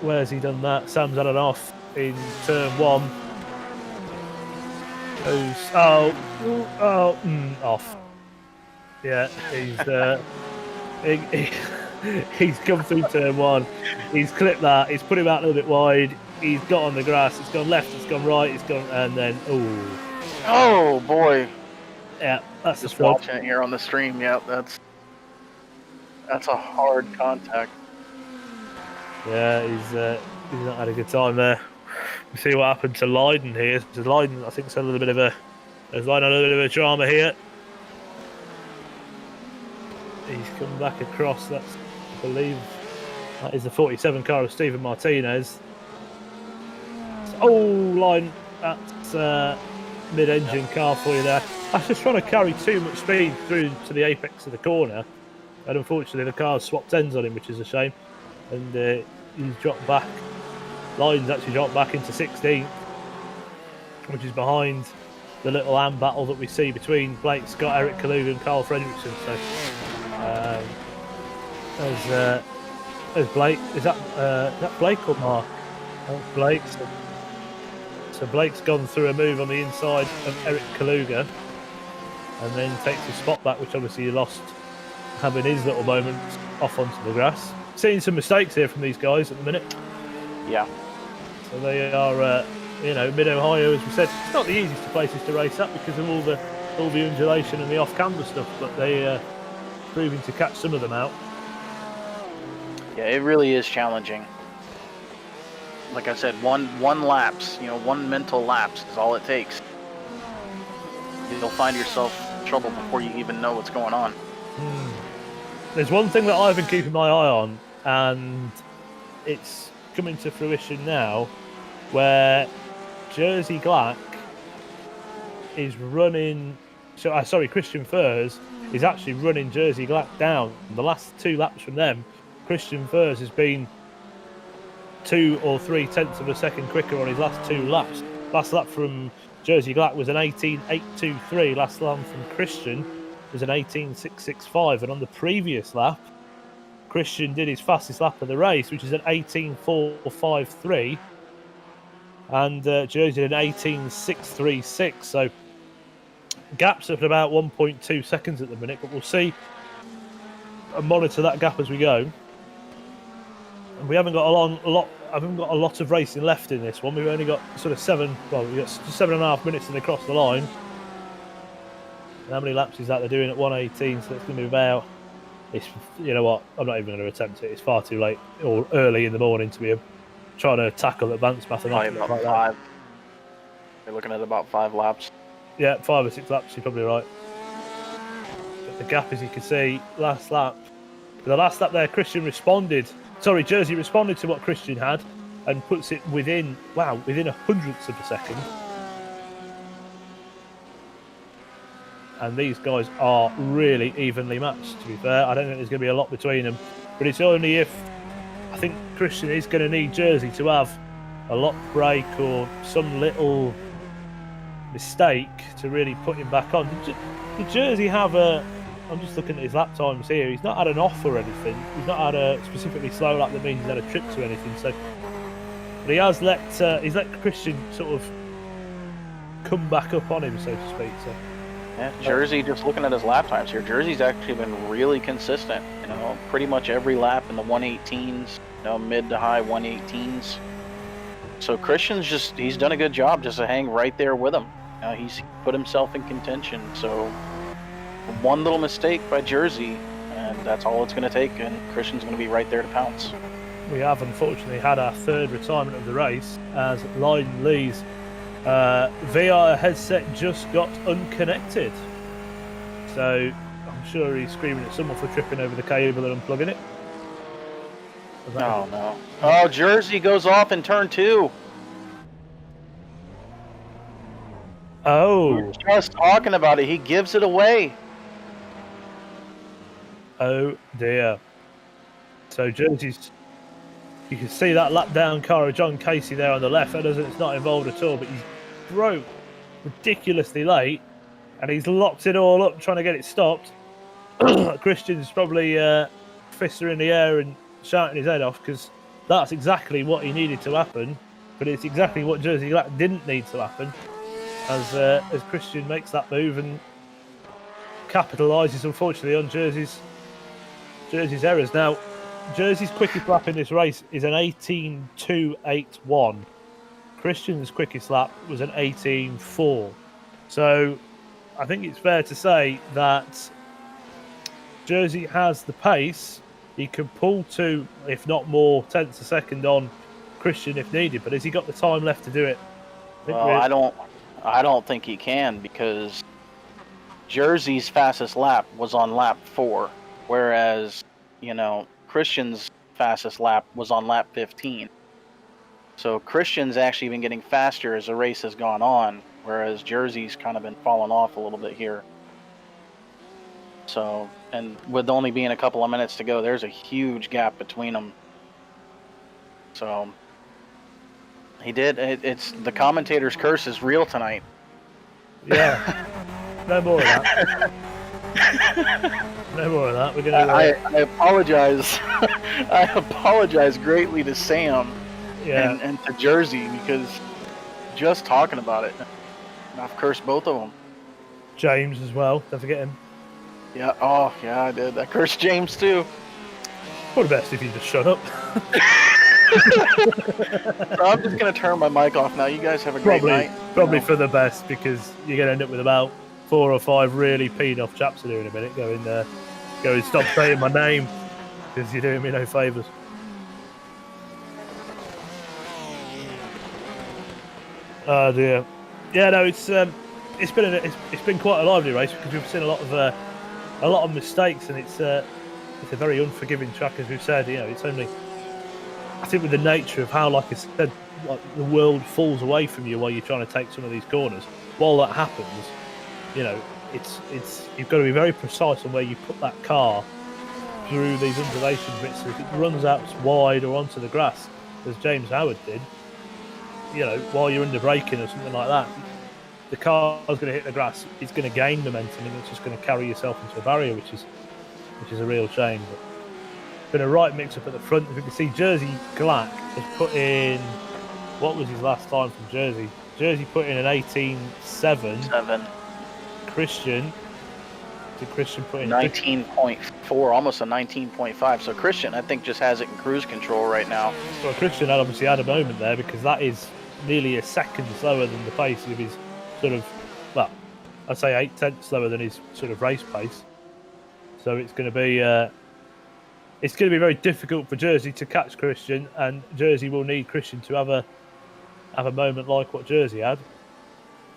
where's he done that? Sam's had an off in turn 1. Off. Yeah, he's come through turn 1. He's clipped that. He's put him out a little bit wide. He's got on the grass. It's gone left. It's gone right. It's gone, and then oh boy. Yeah, that's just watching it here on the stream. Yeah, that's a hard contact. Yeah, he's not had a good time there. We see what happened to Lydon here. So Lydon, I think, there's a little bit of a drama here. He's come back across. That's, I believe, that is the 47 car of Stephen Martinez. Lydon, that's mid-engine car for you there. That's just trying to carry too much speed through to the apex of the corner, and unfortunately the car's swapped ends on him, which is a shame. And he's dropped back. Lydon's actually dropped back into 16th, which is behind the little AM battle that we see between Blake Scott, Eric Kaluga, and Carl Fredrickson. So there's Blake. Is that Blake or Mark? Oh, Blake. So Blake's gone through a move on the inside of Eric Kaluga, and then takes his spot back, which obviously he lost having his little moment off onto the grass. Seeing some mistakes here from these guys at the minute. Yeah. So they are, Mid-Ohio, as we said, it's not the easiest of places to race at because of all the undulation and the off-camber stuff, but they proving to catch some of them out. Yeah, it really is challenging. Like I said, one lapse, one mental lapse is all it takes. You'll find yourself in trouble before you even know what's going on. there's one thing that I've been keeping my eye on, and it's coming to fruition now, where Jersey Glack is running. Sorry, Christian Furs is actually running Jersey Glack down. The last 2 laps from them, Christian Furs has been 2 or 3 tenths of a second quicker on his last 2 laps. Last lap from Jersey Glack was an 18.823. Last lap from Christian was an 18.665. And on the previous lap, Christian did his fastest lap of the race, which is an 18.453. And Jersey did an 18.636. So gaps up at about 1.2 seconds at the minute, but we'll see and monitor that gap as we go. And we haven't got a lot of racing left in this one. We've only got sort of 7.5 minutes to they cross the line. And how many laps is that they're doing at 1:18? So it's going to be about. You know what? I'm not even going to attempt it. It's far too late or early in the morning to be trying to tackle advanced mathematics. About like 5. They're looking at about 5 laps. Yeah, 5 or 6 laps. You're probably right. But the gap, as you can see, last lap. The last lap there, Jersey responded to what Christian had and puts it within a 100th of a second. And these guys are really evenly matched, to be fair. I don't think there's going to be a lot between them. But it's only if I think Christian is going to need Jersey to have a lock break or some little mistake to really put him back on. Did Jersey have I'm just looking at his lap times here. He's not had an off or anything. He's not had a specifically slow lap that means he's had a trip to anything. So, but he has let Christian sort of come back up on him, so to speak. So. Yeah, Jersey, just looking at his lap times here, Jersey's actually been really consistent. Pretty much every lap in the 118s, mid to high 118s. So Christian's he's done a good job just to hang right there with him. He's put himself in contention. So one little mistake by Jersey, and that's all it's going to take, and Christian's going to be right there to pounce. We have unfortunately had our 3rd retirement of the race as Lyden Lee's VR headset just got unconnected. So I'm sure he's screaming at someone for tripping over the cable and unplugging it. Oh no. Oh, Jersey goes off in turn 2. Oh. We were just talking about it. He gives it away. Oh dear. So Jersey's, you can see that lap down car of John Casey there on the left. It's not involved at all, but he's broke ridiculously late and he's locked it all up trying to get it stopped. Christian's probably fists are in the air and shouting his head off because that's exactly what he needed to happen, but it's exactly what Jersey Glack didn't need to happen as Christian makes that move and capitalises unfortunately on Jersey's errors. Now Jersey's quickest lap in this race is an 18.281. Christian's quickest lap was an 18.4. So I think it's fair to say that Jersey has the pace. He can pull 2, if not more, tenths a second on Christian if needed. But has he got the time left to do it? Well, I don't think he can, because Jersey's fastest lap was on lap 4, whereas Christian's fastest lap was on lap 15. So Christian's actually been getting faster as the race has gone on, whereas Jersey's kind of been falling off a little bit here. So, and with only being a couple of minutes to go, there's a huge gap between them. So, he did. It's the commentator's curse is real tonight. Yeah. No more of that. No more of that. We're gonna. I apologize. I apologize greatly to Sam. Yeah. And to Jersey, because just talking about it, I've cursed both of them. James as well. Don't forget him. Yeah. Oh, yeah, I did. I cursed James too. Probably best if you just shut up. So I'm just gonna turn my mic off now. You guys have a great night. Probably for the best, because you're gonna end up with about 4 or 5 really peed off chaps here in a minute. Going, stop saying my name, because you're doing me no favours. Oh dear. Yeah, no, it's been quite a lively race because we've seen a lot of mistakes, and it's it's a very unforgiving track, as we've said. You know, it's only, I think, with the nature of how, like I said, like the world falls away from you while you're trying to take some of these corners. While that happens, you know, it's you've got to be very precise on where you put that car through these undulation bits. So if it runs out wide or onto the grass, as James Howard did, you know, while you're under braking or something like that, the car's going to hit the grass. It's going to gain momentum, and it's just going to carry yourself into a barrier, which is a real shame. But it's been a right mix-up at the front. If you can see, Jersey Glack has put in, what was his last time from Jersey? Jersey put in an 18.7. Christian. Did Christian put in 19.4, almost a 19.5. So Christian, I think, just has it in cruise control right now. Well, Christian had obviously had a moment there, because that is nearly a second slower than the pace of his sort of, well, I'd say 8/10 slower than his sort of race pace. So it's going to be very difficult for Jersey to catch Christian, and Jersey will need Christian to have a moment like what Jersey had.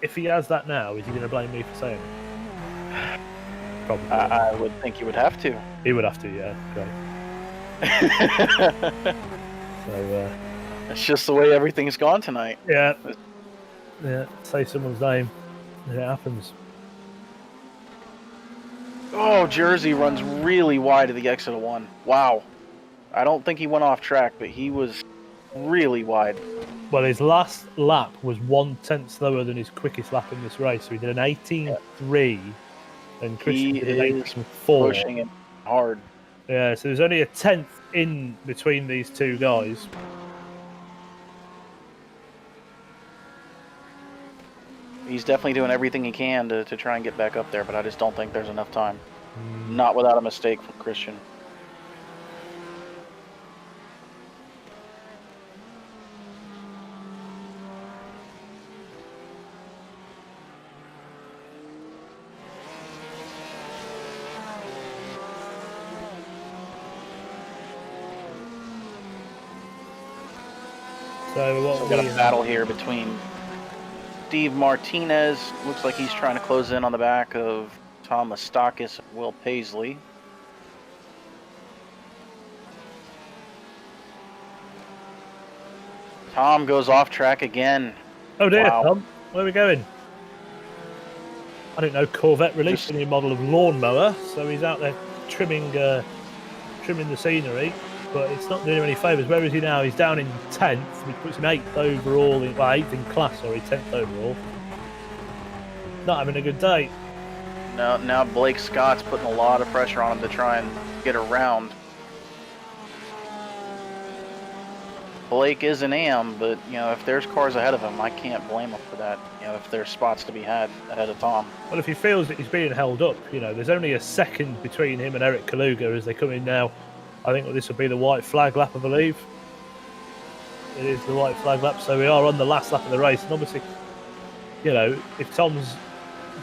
If he has that now, is he going to blame me for saying it? Probably. I would think he would have to. He would have to, yeah. Great. So it's just the way everything's gone tonight. Yeah. Say someone's name, and it happens. Oh, Jersey runs really wide of the exit of 1. Wow. I don't think he went off track, but he was really wide. Well, his last lap was 1/10 slower than his quickest lap in this race. So he did an 18.3, and Christian did an 18.4. Pushing him hard. Yeah, so there's only a 10th in between these two guys. He's definitely doing everything he can to try and get back up there, but I just don't think there's enough time. Not without a mistake from Christian. So we've got a battle here between Steve Martinez. Looks like he's trying to close in on the back of Tom Mastakis and Will Paisley. Tom goes off track again. Oh dear, wow. Tom. Where are we going? I didn't know Corvette released a new model of lawnmower, so he's out there trimming the scenery, but it's not doing him any favours. Where is he now? He's down in 10th, which puts him 8th overall, 8th in class, 10th overall. Not having a good day. Now Blake Scott's putting a lot of pressure on him to try and get around. Blake is an AM, but if there's cars ahead of him, I can't blame him for that. If there's spots to be had ahead of Tom. Well, if he feels that he's being held up, there's only a second between him and Eric Kaluga as they come in now. I think this will be the white flag lap, I believe. It is the white flag lap, so we are on the last lap of the race. And obviously, if Tom's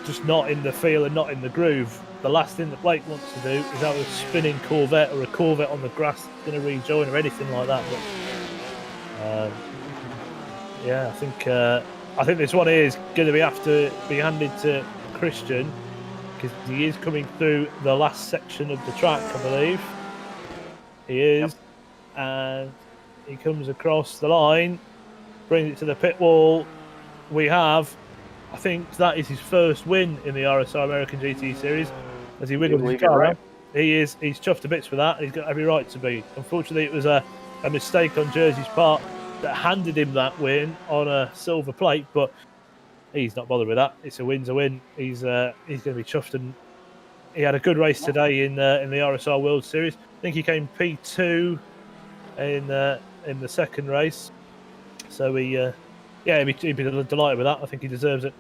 just not in the feel and not in the groove, the last thing that Blake wants to do is have a spinning Corvette or a Corvette on the grass that's going to rejoin or anything like that. But I think this one is going to have to be handed to Christian, because he is coming through the last section of the track, I believe. He is, yep. And he comes across the line, brings it to the pit wall. I think that is his first win in the RSR American GT Series, as he wiggles his car around. He's chuffed to bits for that, and he's got every right to be. Unfortunately, it was a mistake on Jersey's part that handed him that win on a silver plate, but he's not bothered with that. It's a win's a win. He's going to be chuffed, and he had a good race today in the RSR World Series. I think he came P2 in the second race, so he'd be delighted with that. I think he deserves it.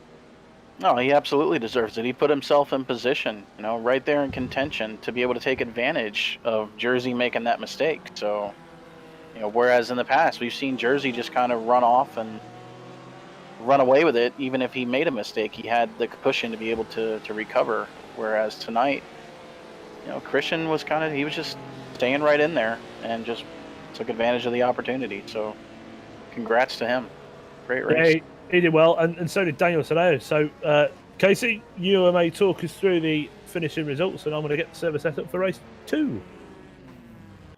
No, he absolutely deserves it. He put himself in position, right there in contention to be able to take advantage of Jersey making that mistake. So, whereas in the past we've seen Jersey just kind of run off and run away with it, even if he made a mistake, he had the cushion to be able to recover. Whereas tonight, Christian was he was just staying right in there and just took advantage of the opportunity. So, congrats to him. Great race. Yeah, he did well, and so did Daniel Soleo. So, Casey, you may talk us through the finishing results, and I'm going to get the server set up for race 2.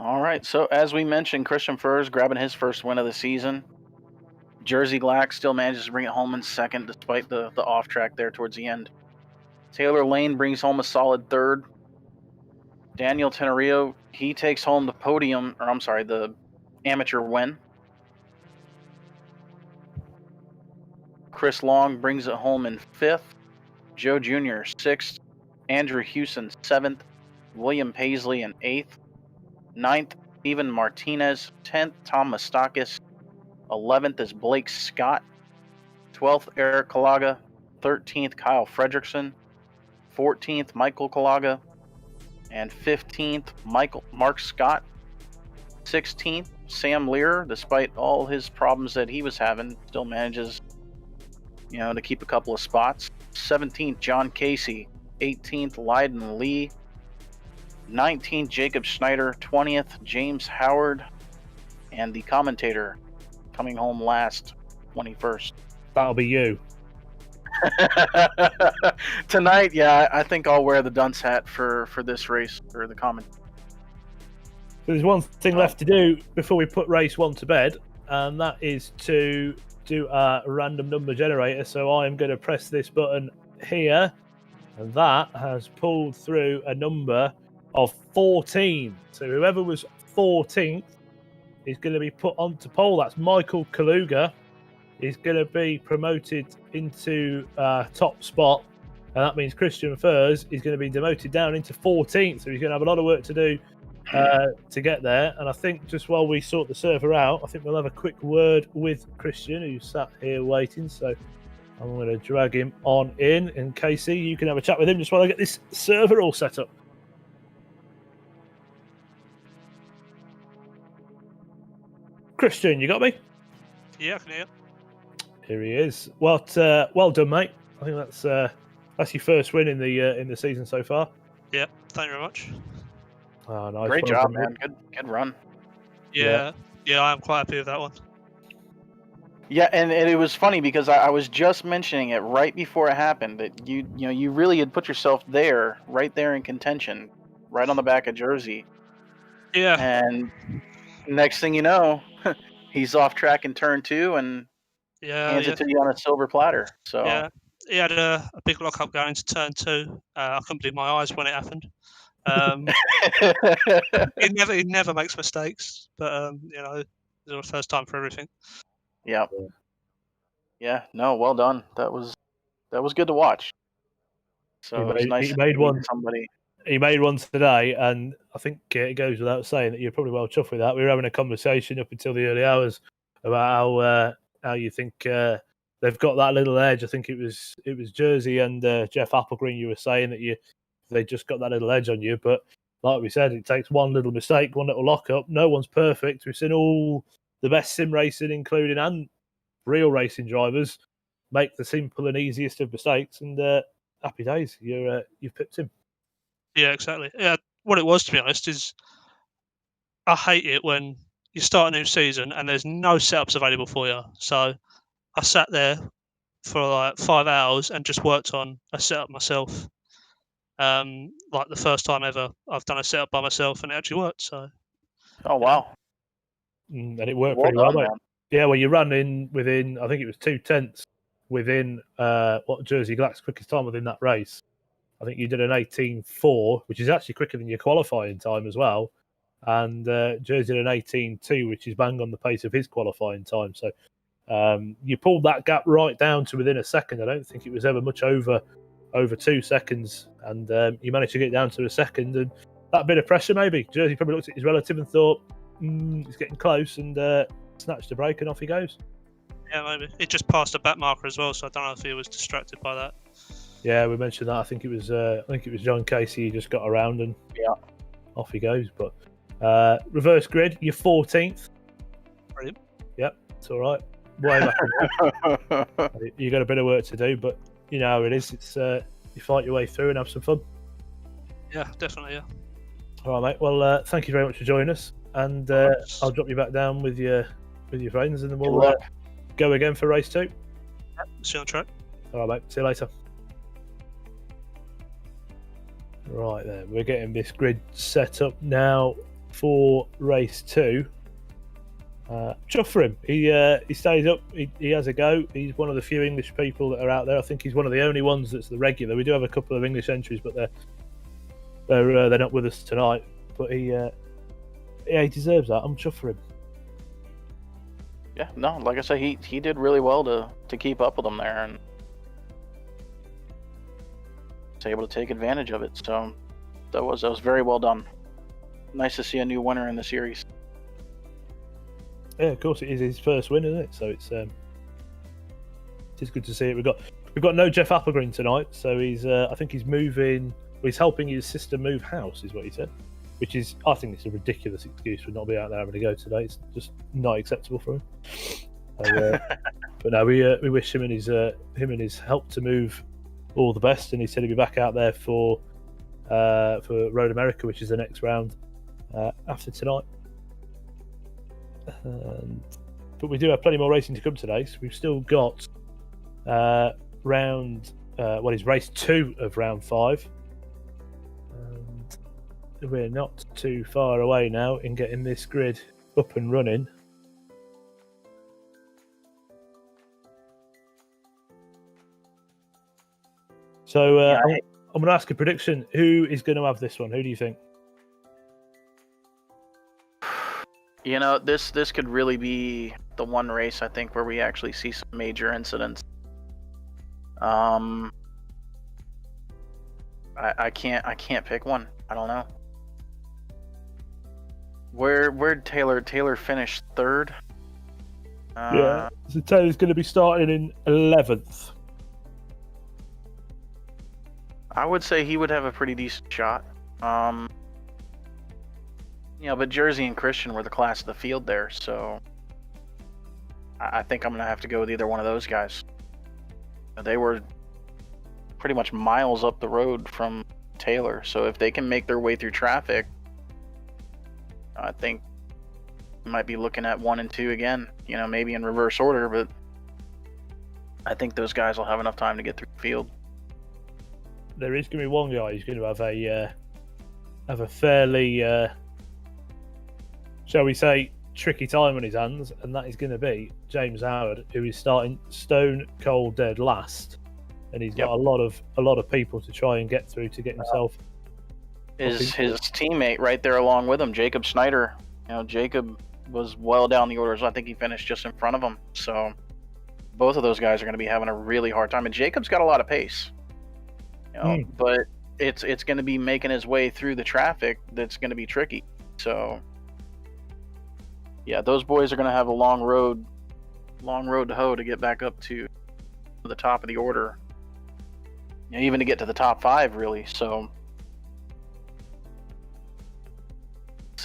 All right. So as we mentioned, Christian Furs grabbing his first win of the season. Jersey Glack still manages to bring it home in second despite the off track there towards the end. Taylor Lane brings home a solid third. Daniel Tenorio, he takes home the amateur win. Chris Long brings it home in fifth. Joe Jr. sixth. Andrew Hewson 7th. William Paisley in 8th. 9th, Steven Martinez. 10th, Tom Mustakis. 11th is Blake Scott. 12th, Eric Kalaga. 13th, Kyle Fredrickson. 14th, Michael Kalaga. And 15th, Mark Scott. 16th, Sam Lear, despite all his problems that he was having, still manages, to keep a couple of spots. 17th, John Casey. 18th, Lyden Lee. 19th, Jacob Schneider. 20th, James Howard. And the commentator coming home last, 21st. That'll be you. Tonight, yeah, I think I'll wear the dunce hat for this race, for the comment. There's one thing left to do before we put race 1 to bed, and that is to do a random number generator. So I'm going to press this button here, and that has pulled through a number of 14. So whoever was 14th is going to be put onto pole. That's Michael Kaluga. He's going to be promoted into top spot, and that means Christian Furs is going to be demoted down into 14th. So he's going to have a lot of work to do to get there. And I think just while we sort the server out, I think we'll have a quick word with Christian, who's sat here waiting. So I'm going to drag him on in. And Casey, you can have a chat with him just while I get this server all set up. Christian, you got me? Yeah, I can hear. Here he is. Well done, mate. I think that's your first win in the season so far. Yeah, thank you very much. Oh, nice. Great job, man. Good run. Yeah, I'm quite happy with that one. Yeah, and it was funny because I was just mentioning it right before it happened that you really had put yourself right there in contention, right on the back of Jersey. Yeah. And next thing you know, he's off track in turn 2 and hands it to you on a silver platter. So yeah, he had a big lock-up going into turn 2. I couldn't believe my eyes when it happened. He never makes mistakes, but it's the first time for everything. Yeah. No, well done. That was good to watch. So it's nice. He made one. Somebody. He made one today, and I think it goes without saying that you're probably well chuffed with that. We were having a conversation up until the early hours about how you think they've got that little edge. I think it was Jersey and Jeff Applegreen. You were saying that they just got that little edge on you, but like we said, it takes one little mistake, one little lock up. No one's perfect. We've seen all the best sim racing, including and real racing drivers, make the simple and easiest of mistakes. And happy days, you've pipped him. Yeah, exactly. Yeah, what it was, to be honest, is I hate it when you start a new season and there's no setups available for you. So I sat there for like 5 hours and just worked on a setup myself. Like the first time ever I've done a setup by myself, and it actually worked. So. Oh wow! And it worked pretty well, mate. Yeah, well, you ran in within, I think it was 2/10 within what Jersey Glack's quickest time within that race. I think you did an 18.4, which is actually quicker than your qualifying time as well. And Jersey did an 18.2, which is bang on the pace of his qualifying time. So you pulled that gap right down to within a second. I don't think it was ever much over 2 seconds. And you managed to get down to a second. And that bit of pressure, maybe. Jersey probably looked at his relative and thought, he's getting close, and snatched the brake and off he goes. Yeah, maybe. It just passed a back marker as well, so I don't know if he was distracted by that. Yeah, we mentioned that. I think it was John Casey. He just got around and off he goes. But reverse grid, you're 14th. Brilliant. Yep, it's all right. Way back. You got a bit of work to do, but you know how it is. It's you fight your way through and have some fun. Yeah, definitely. Yeah. All right, mate. Well, thank you very much for joining us, and I'll drop you back down with your friends, and then we'll go again for race 2. See you on track. All right, mate. See you later. Right then, we're getting this grid set up now for race 2. Chuff for him. He stays up. He has a go. He's one of the few English people that are out there. I think he's one of the only ones that's the regular. We do have a couple of English entries, but they're not with us tonight. But he deserves that. I'm chuffed for him. Yeah, no, like I say, he did really well to keep up with them there and was able to take advantage of it. So that was very well done. Nice to see a new winner in the series. Yeah, of course it is his first win, isn't it? So it's good to see it. We've got no Jeff Applegreen tonight, so I think he's moving. He's helping his sister move house, is what he said. Which is, I think it's a ridiculous excuse for not being out there having a go today. It's just not acceptable for him. But no, we wish him and his help to move all the best, and he said he'll be back out there for Road America, which is the next round after tonight. But we do have plenty more racing to come today, so we've still got race 2 of round 5. And we're not too far away now in getting this grid up and running. So I'm going to ask a prediction. Who is going to have this one? Who do you think? You know, this could really be the one race, I think, where we actually see some major incidents. I can't pick one. I don't know. Where'd Taylor finish 3rd? Yeah, so Taylor's going to be starting in 11th. I would say he would have a pretty decent shot. But Jersey and Christian were the class of the field there, so I think I'm going to have to go with either one of those guys. They were pretty much miles up the road from Taylor, so if they can make their way through traffic, I think we might be looking at 1 and 2 again, maybe in reverse order, but I think those guys will have enough time to get through the field. There is going to be one guy who's going to have a fairly, shall we say, tricky time on his hands, and that is going to be James Howard, who is starting stone cold dead last, and he's got a lot of people to try and get through to get himself. His teammate right there along with him, Jacob Snyder. Jacob was well down the order, so I think he finished just in front of him. So both of those guys are going to be having a really hard time, and Jacob's got a lot of pace. But it's going to be making his way through the traffic that's going to be tricky. So yeah, those boys are going to have a long road to hoe to get back up to the top of the order, even to get to the top 5, really. So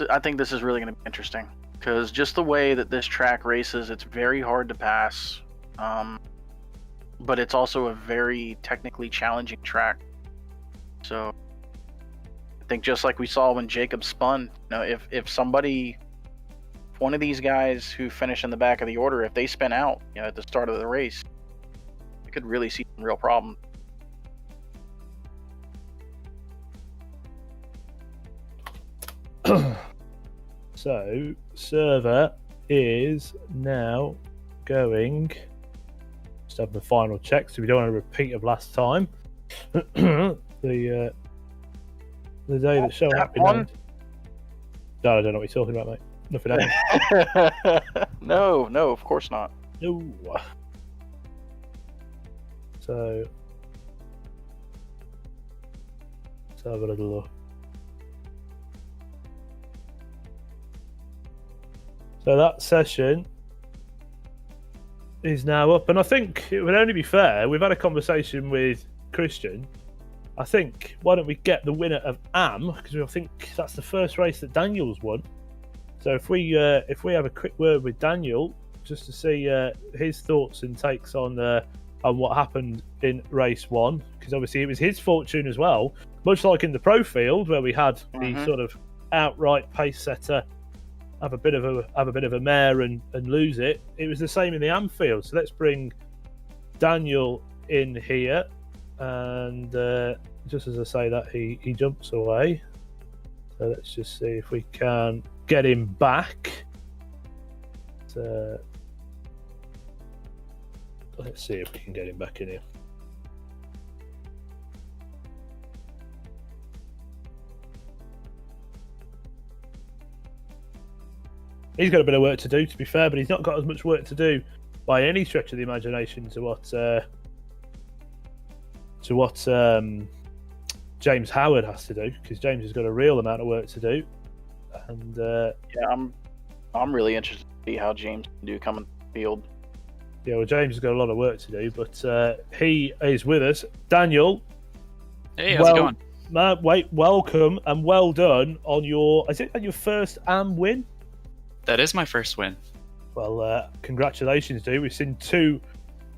I think this is really going to be interesting, because just the way that this track races, it's very hard to pass, but it's also a very technically challenging track. So I think just like we saw when Jacob spun, if one of these guys who finish in the back of the order, if they spin out, at the start of the race, you could really see some real problems. So server is now going. Just have the final check, so we don't want to repeat of last time. the day that show happened. No, I don't know what you're talking about, mate. Nothing happened. No, of course not. No. So let's have a little look. So that session is now up, and I think it would only be fair. We've had a conversation with Christian. I think, why don't we get the winner of AM, because I think that's the first race that Daniel's won. So if we have a quick word with Daniel, just to see his thoughts and takes on what happened in race 1, because obviously it was his fortune as well, much like in the pro field where we had the sort of outright pace setter have a bit of a mare and lose it. It was the same in the AM field. So let's bring Daniel in here, and just as I say that, he jumps away. So let's just see if we can get him back. So, let's see if we can get him back in here. He's got a bit of work to do, to be fair, but he's not got as much work to do by any stretch of the imagination to what James Howard has to do, because James has got a real amount of work to do. And yeah, I'm really interested to see how James can do coming field. Yeah, well, James has got a lot of work to do, but he is with us. Daniel. Hey, how's it going? Welcome and well done on your first AM win? That is my first win. Well, congratulations, dude. We've seen 2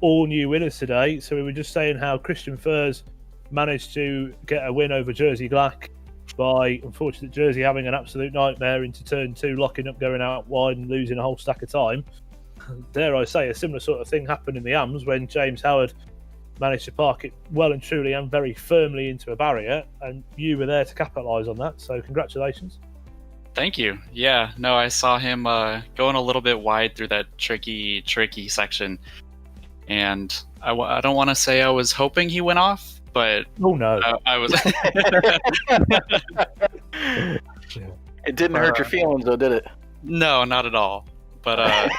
all-new winners today. So we were just saying how Christian Furs managed to get a win over Jersey Glack by, unfortunately, Jersey having an absolute nightmare into turn 2, locking up, going out wide and losing a whole stack of time. Dare I say, a similar sort of thing happened in the AMs when James Howard managed to park it well and truly and very firmly into a barrier, and you were there to capitalise on that. So congratulations. Thank you. Yeah, no, I saw him going a little bit wide through that tricky section. And I don't want to say I was hoping he went off, but oh no, I was. It didn't hurt your feelings, though, did it? No, not at all. But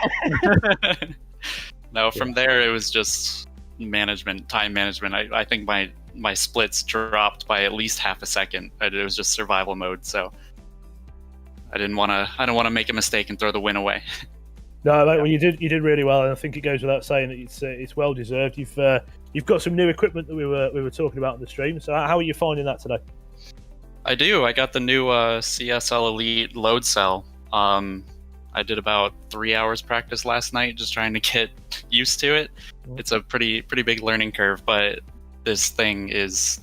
no, from there it was just time management. I think my splits dropped by at least half a second. It was just survival mode, so I don't want to make a mistake and throw the win away. No, mate, well, you did really well, and I think it goes without saying that it's well deserved. You've got some new equipment that we were talking about in the stream. So how are you finding that today? I do. I got the new CSL Elite load cell. I did about 3 hours practice last night, just trying to get used to it. It's a pretty big learning curve, but this thing it's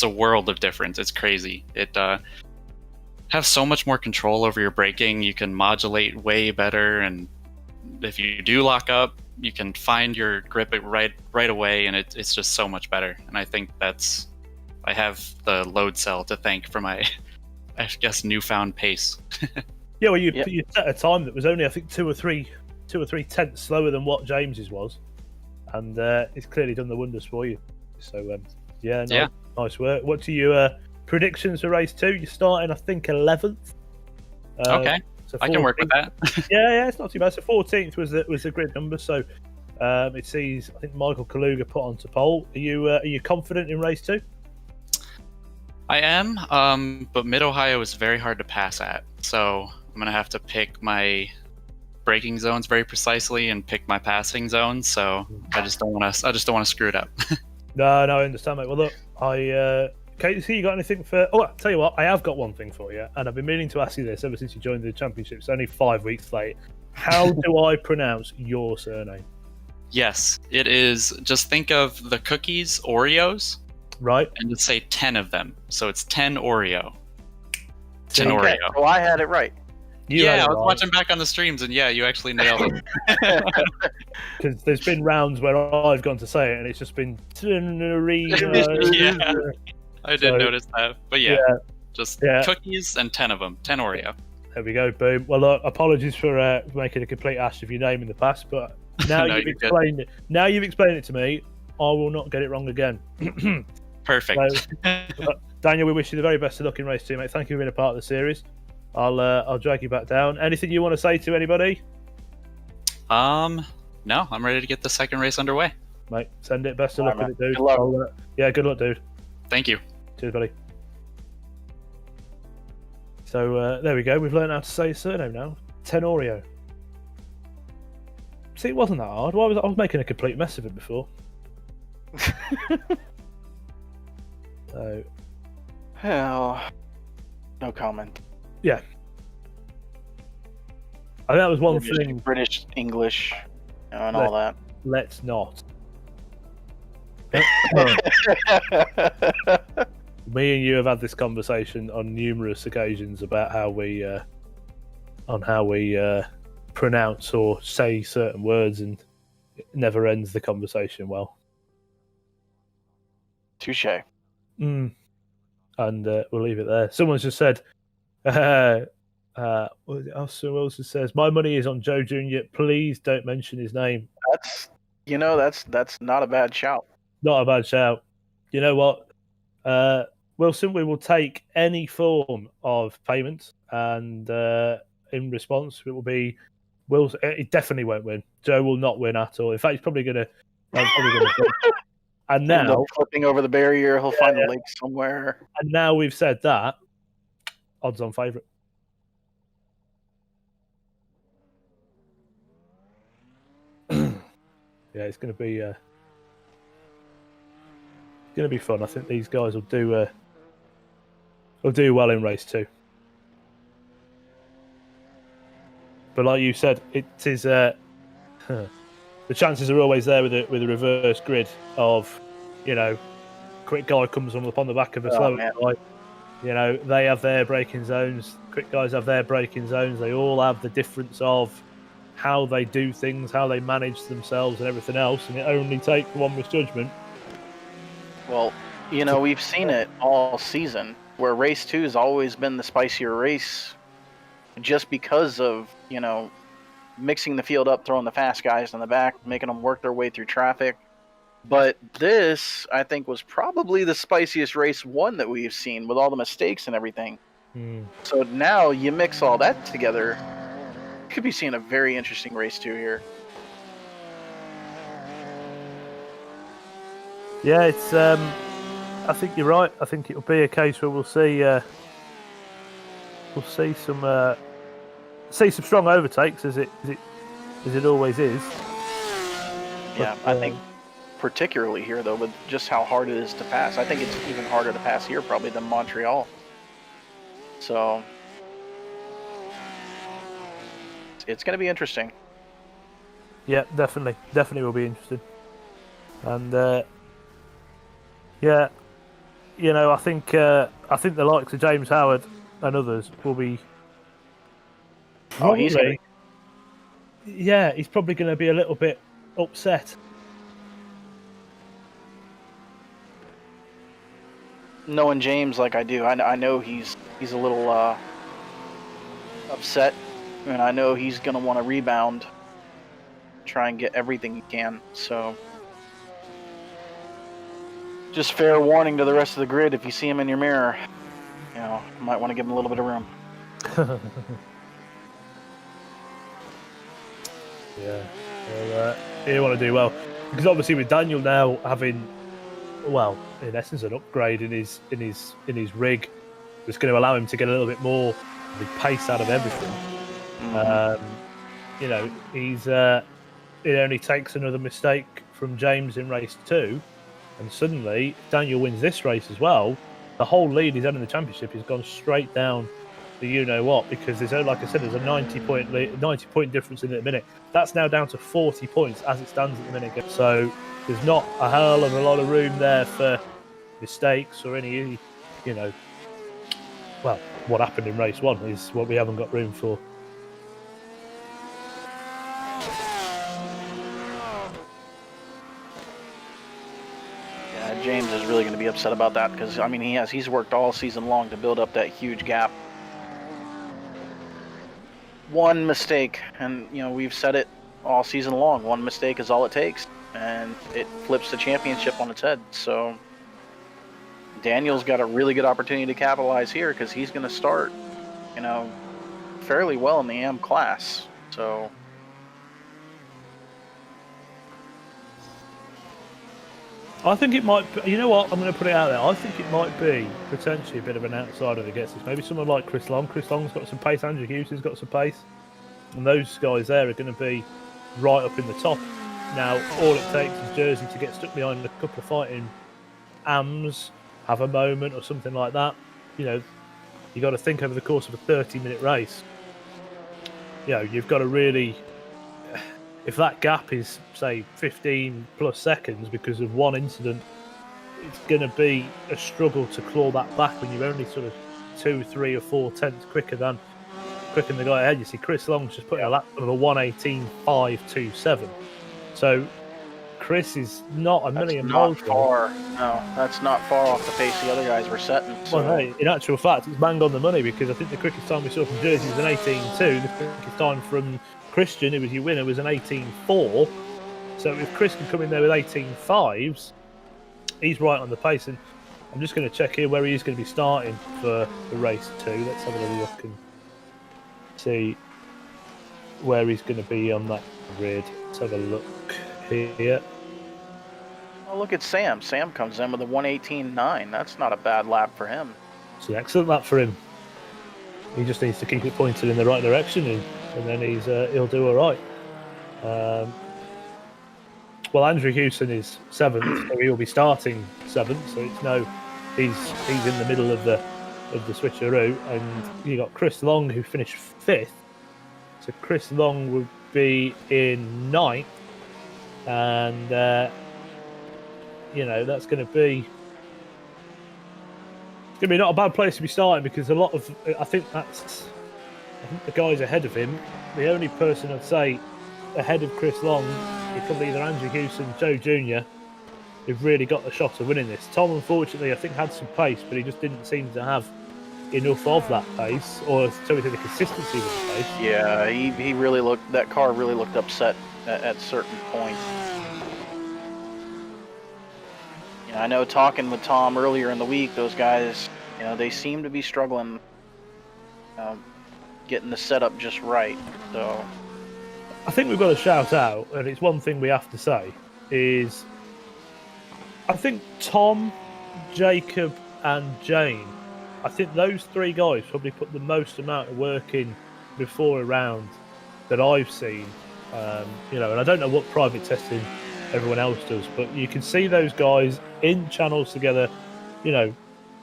a world of difference. It's crazy. It have so much more control over your braking. You can modulate way better, and if you do lock up, you can find your grip right away, and it's just so much better. And I think I have the load cell to thank for my, I guess, newfound pace. Yeah, well, you set a time that was only, I think, 2 or 3 tenths slower than what James's was, and it's clearly done the wonders for you. So nice work. What do you predictions for race 2? You're starting, I think, 11th. Okay, so I can work with that. yeah, it's not too bad. So 14th was the grid number. So it sees, I think, Michael Kaluga put onto pole. Are you confident in race 2? I am, but Mid-Ohio is very hard to pass at. So I'm gonna have to pick my braking zones very precisely and pick my passing zones. So I just don't want to screw it up. No, I understand, mate. Well, look, okay, so you got anything for... Oh, I'll tell you what, I have got one thing for you, and I've been meaning to ask you this ever since you joined the championship. It's only 5 weeks late. How do I pronounce your surname? Yes, it is. Just think of the cookies, Oreos. Right. And just say 10 of them. So it's 10 Oreo. 10 Okay, Oreo. so I had it right. I was watching back on the streams, and yeah, you actually nailed it. Because there's been rounds where I've gone to say it, and it's just been... Yeah, I did notice that. But just cookies and 10 of them. 10 Oreo. There we go, boom. Well, look, apologies for making a complete ass of your name in the past, but now you've explained it. Now you've explained it to me, I will not get it wrong again. Perfect. So, Daniel, we wish you the very best of luck in race 2, mate. Thank you for being a part of the series. I'll drag you back down. Anything you want to say to anybody? No, I'm ready to get the second race underway. Mate, send it. Best of luck with it, dude. Good luck. Good luck, dude. Thank you. Cheers, buddy. So there we go. We've learned how to say his surname now. Tenorio. See, it wasn't that hard. I was making a complete mess of it before. So, hell, no comment. Yeah, I think that was one thing. British English, and all that. Let's not. Me and you have had this conversation on numerous occasions about how we pronounce or say certain words, and it never ends the conversation well. Touche. And we'll leave it there. Someone's just said, Austin Wilson says, "My money is on Joe Jr. Please don't mention his name." That's not a bad shout. Not a bad shout. You know what, Wilson? We will take any form of payment, and in response, it will be Wilson. It definitely won't win. Joe will not win at all. In fact, he's probably going to. And End up now, flipping over the barrier. He'll find a lake somewhere. and now we've said that, odds-on favourite. Yeah, it's going to be fun. I think these guys will do well in race 2. But like you said, it is the chances are always there with a reverse grid of, quick guy comes up on the back of a slower guy. They have their braking zones. Quick guys have their braking zones. They all have the difference of how they do things, how they manage themselves, and everything else. And it only takes one misjudgment. Well, we've seen it all season, where race 2 has always been the spicier race, just because of mixing the field up, throwing the fast guys in the back, making them work their way through traffic. But this, I think, was probably the spiciest race 1 that we've seen, with all the mistakes and everything. So now you mix all that together, you could be seeing a very interesting race 2 here. Yeah, it's. I think you're right. I think it'll be a case where we'll see some strong overtakes, as it always is. Yeah, but, I think particularly here, though, with just how hard it is to pass. I think it's even harder to pass here probably than Montreal. So it's going to be interesting. Yeah, definitely will be interesting. And yeah, I think the likes of James Howard and others will be. He's probably going to be a little bit upset. Knowing James like I do, I know he's a little upset, and I know he's going to want to rebound, try and get everything he can. So just fair warning to the rest of the grid: if you see him in your mirror, you might want to give him a little bit of room. Yeah, well, you want to do well, because obviously with Daniel now having, well, in essence, an upgrade in his rig, that's going to allow him to get a little bit more of the pace out of everything. He's it only takes another mistake from James in race 2, and suddenly Daniel wins this race as well. The whole lead he's had in the championship has gone straight down the because there's, like I said, there's a 90 point difference in it at the minute. That's now down to 40 points as it stands at the minute. So there's not a hell of a lot of room there for mistakes or any, well, what happened in race 1 is what we haven't got room for. Yeah, James is really going to be upset about that, because he's worked all season long to build up that huge gap. One mistake, and we've said it all season long, one mistake is all it takes, and it flips the championship on its head. So Daniel's got a really good opportunity to capitalize here, because he's going to start fairly well in the AM class. So I think it might be, I'm going to put it out there. I think it might be potentially a bit of an outsider that gets this. Maybe someone like Chris Long. Chris Long's got some pace. Andrew Hughes has got some pace. And those guys there are going to be right up in the top. Now, all it takes is Jersey to get stuck behind a couple of fighting AMs, have a moment or something like that. You got to think over the course of a 30-minute race. You've got to really... If that gap is, say, 15 plus seconds because of one incident, it's going to be a struggle to claw that back when you're only sort of 2, 3 or 4 tenths quicker than the guy ahead. You see Chris Long's just putting a lap of a 1:18.527. So Chris is not a That's million not miles away. far. No, that's not far off the pace the other guys were setting. So. Well, no, in actual fact, it's bang on the money because I think the quickest time we saw from Jersey was an 18.2. The quickest time from Christian, who was your winner, was an 18.4. So if Chris can come in there with 18.5s, he's right on the pace. And I'm just going to check here where he is going to be starting for race 2. Let's have a little look and see where he's going to be on that grid. Let's have a look here. Oh, look at Sam. Sam comes in with a 1:18.9. That's not a bad lap for him. It's an excellent lap for him. He just needs to keep it pointed in the right direction, and then he'll do all right. Well, Andrew Hewson is 7th, so he'll be starting 7th. So he's in the middle of the switcheroo, and you got Chris Long who finished 5th. So Chris Long would be in 9th, and that's going to be not a bad place to be starting because I think the guys ahead of him, the only person I'd say ahead of Chris Long is probably either Andrew Hewson, Joe Jr., who've really got the shot of winning this. Tom, unfortunately, I think had some pace, but he just didn't seem to have enough of that pace, or so we say the consistency with the pace. Yeah, he really looked. That car really looked upset at certain points. I know talking with Tom earlier in the week, those guys, they seem to be struggling getting the setup just right. So I think we've got to shout out, and it's one thing we have to say, is I think Tom, Jacob and Jane, I think those 3 guys probably put the most amount of work in before a round that I've seen. And I don't know what private testing everyone else does, but you can see those guys in channels together.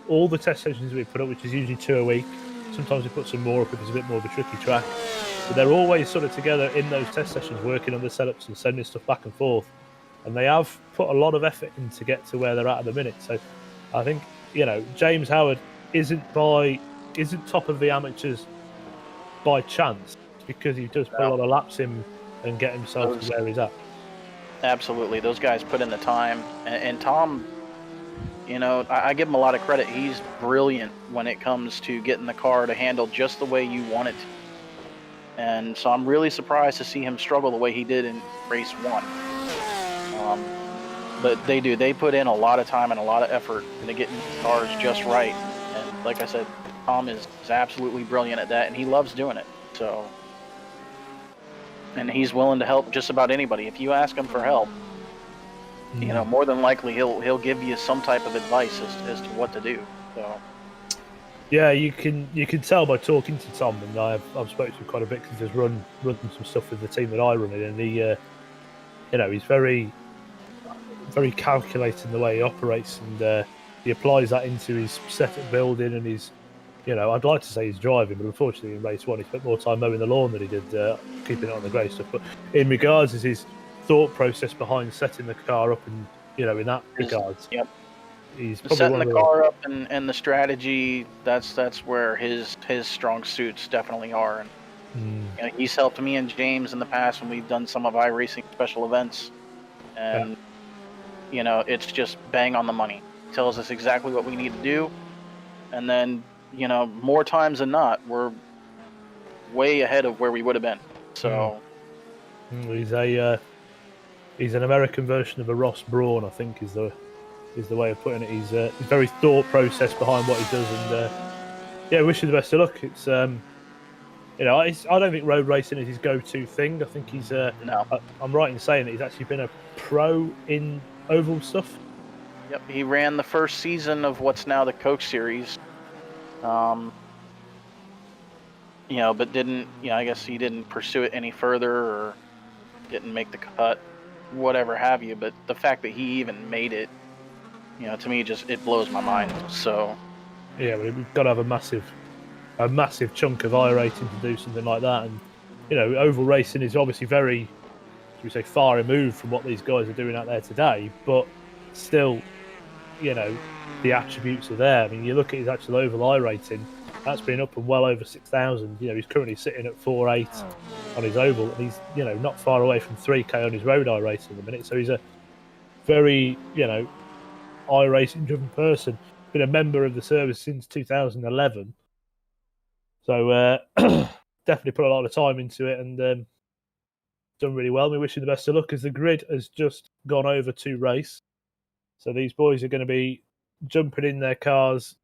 All the test sessions we put up, which is usually 2 a week. Sometimes we put some more up if it's a bit more of a tricky track, but they're always sort of together in those test sessions, working on the setups and sending stuff back and forth. And they have put a lot of effort in to get to where they're at the minute. So I think James Howard isn't top of the amateurs by chance, because he does put a lot of laps in and get himself to where he's at. Absolutely, those guys put in the time, and Tom, I give him a lot of credit. He's brilliant when it comes to getting the car to handle just the way you want it to. And so I'm really surprised to see him struggle the way he did in race 1. But they put in a lot of time and a lot of effort into getting cars just right. And like I said, Tom is absolutely brilliant at that, and he loves doing it. So, and he's willing to help just about anybody. If you ask him for help, more than likely he'll give you some type of advice as to what to do. So, yeah, you can tell by talking to Tom, and I've spoken to him quite a bit because he's run some stuff with the team that I run it, and he's very, very calculating the way he operates, and he applies that into his setup building and his, I'd like to say he's driving, but unfortunately in race 1 he spent more time mowing the lawn than he did keeping it on the grey stuff. But in regards to his thought process behind setting the car up, and in that regards, yep, he's probably setting the car up and the strategy. That's where his strong suits definitely are. And he's helped me and James in the past when we've done some of iRacing special events, and it's just bang on the money. He tells us exactly what we need to do, and then more times than not, we're way ahead of where we would have been. So he's an American version of a Ross Brawn, I think is the way of putting it. He's very thought process behind what he does, and wish him the best of luck. It's I don't think road racing is his go-to thing. I think he's no. I'm right in saying that he's actually been a pro in oval stuff. Yep, he ran the first season of what's now the Coke Series. But didn't, I guess he didn't pursue it any further, or didn't make the cut, whatever have you. But the fact that he even made it, to me, it blows my mind. So, yeah, we've got to have a massive chunk of iRacing to do something like that. And, oval racing is obviously very, should we say, far removed from what these guys are doing out there today, but still, the attributes are there. I mean, you look at his actual oval iRating, that's been up and well over 6,000. He's currently sitting at 4.8 on his oval, and he's, not far away from 3K on his road iRacing at the minute. So he's very, iRacing driven person. Been a member of the service since 2011. So definitely put a lot of time into it and done really well. We wish you the best of luck as the grid has just gone over to race. So these boys are going to be jumping in their cars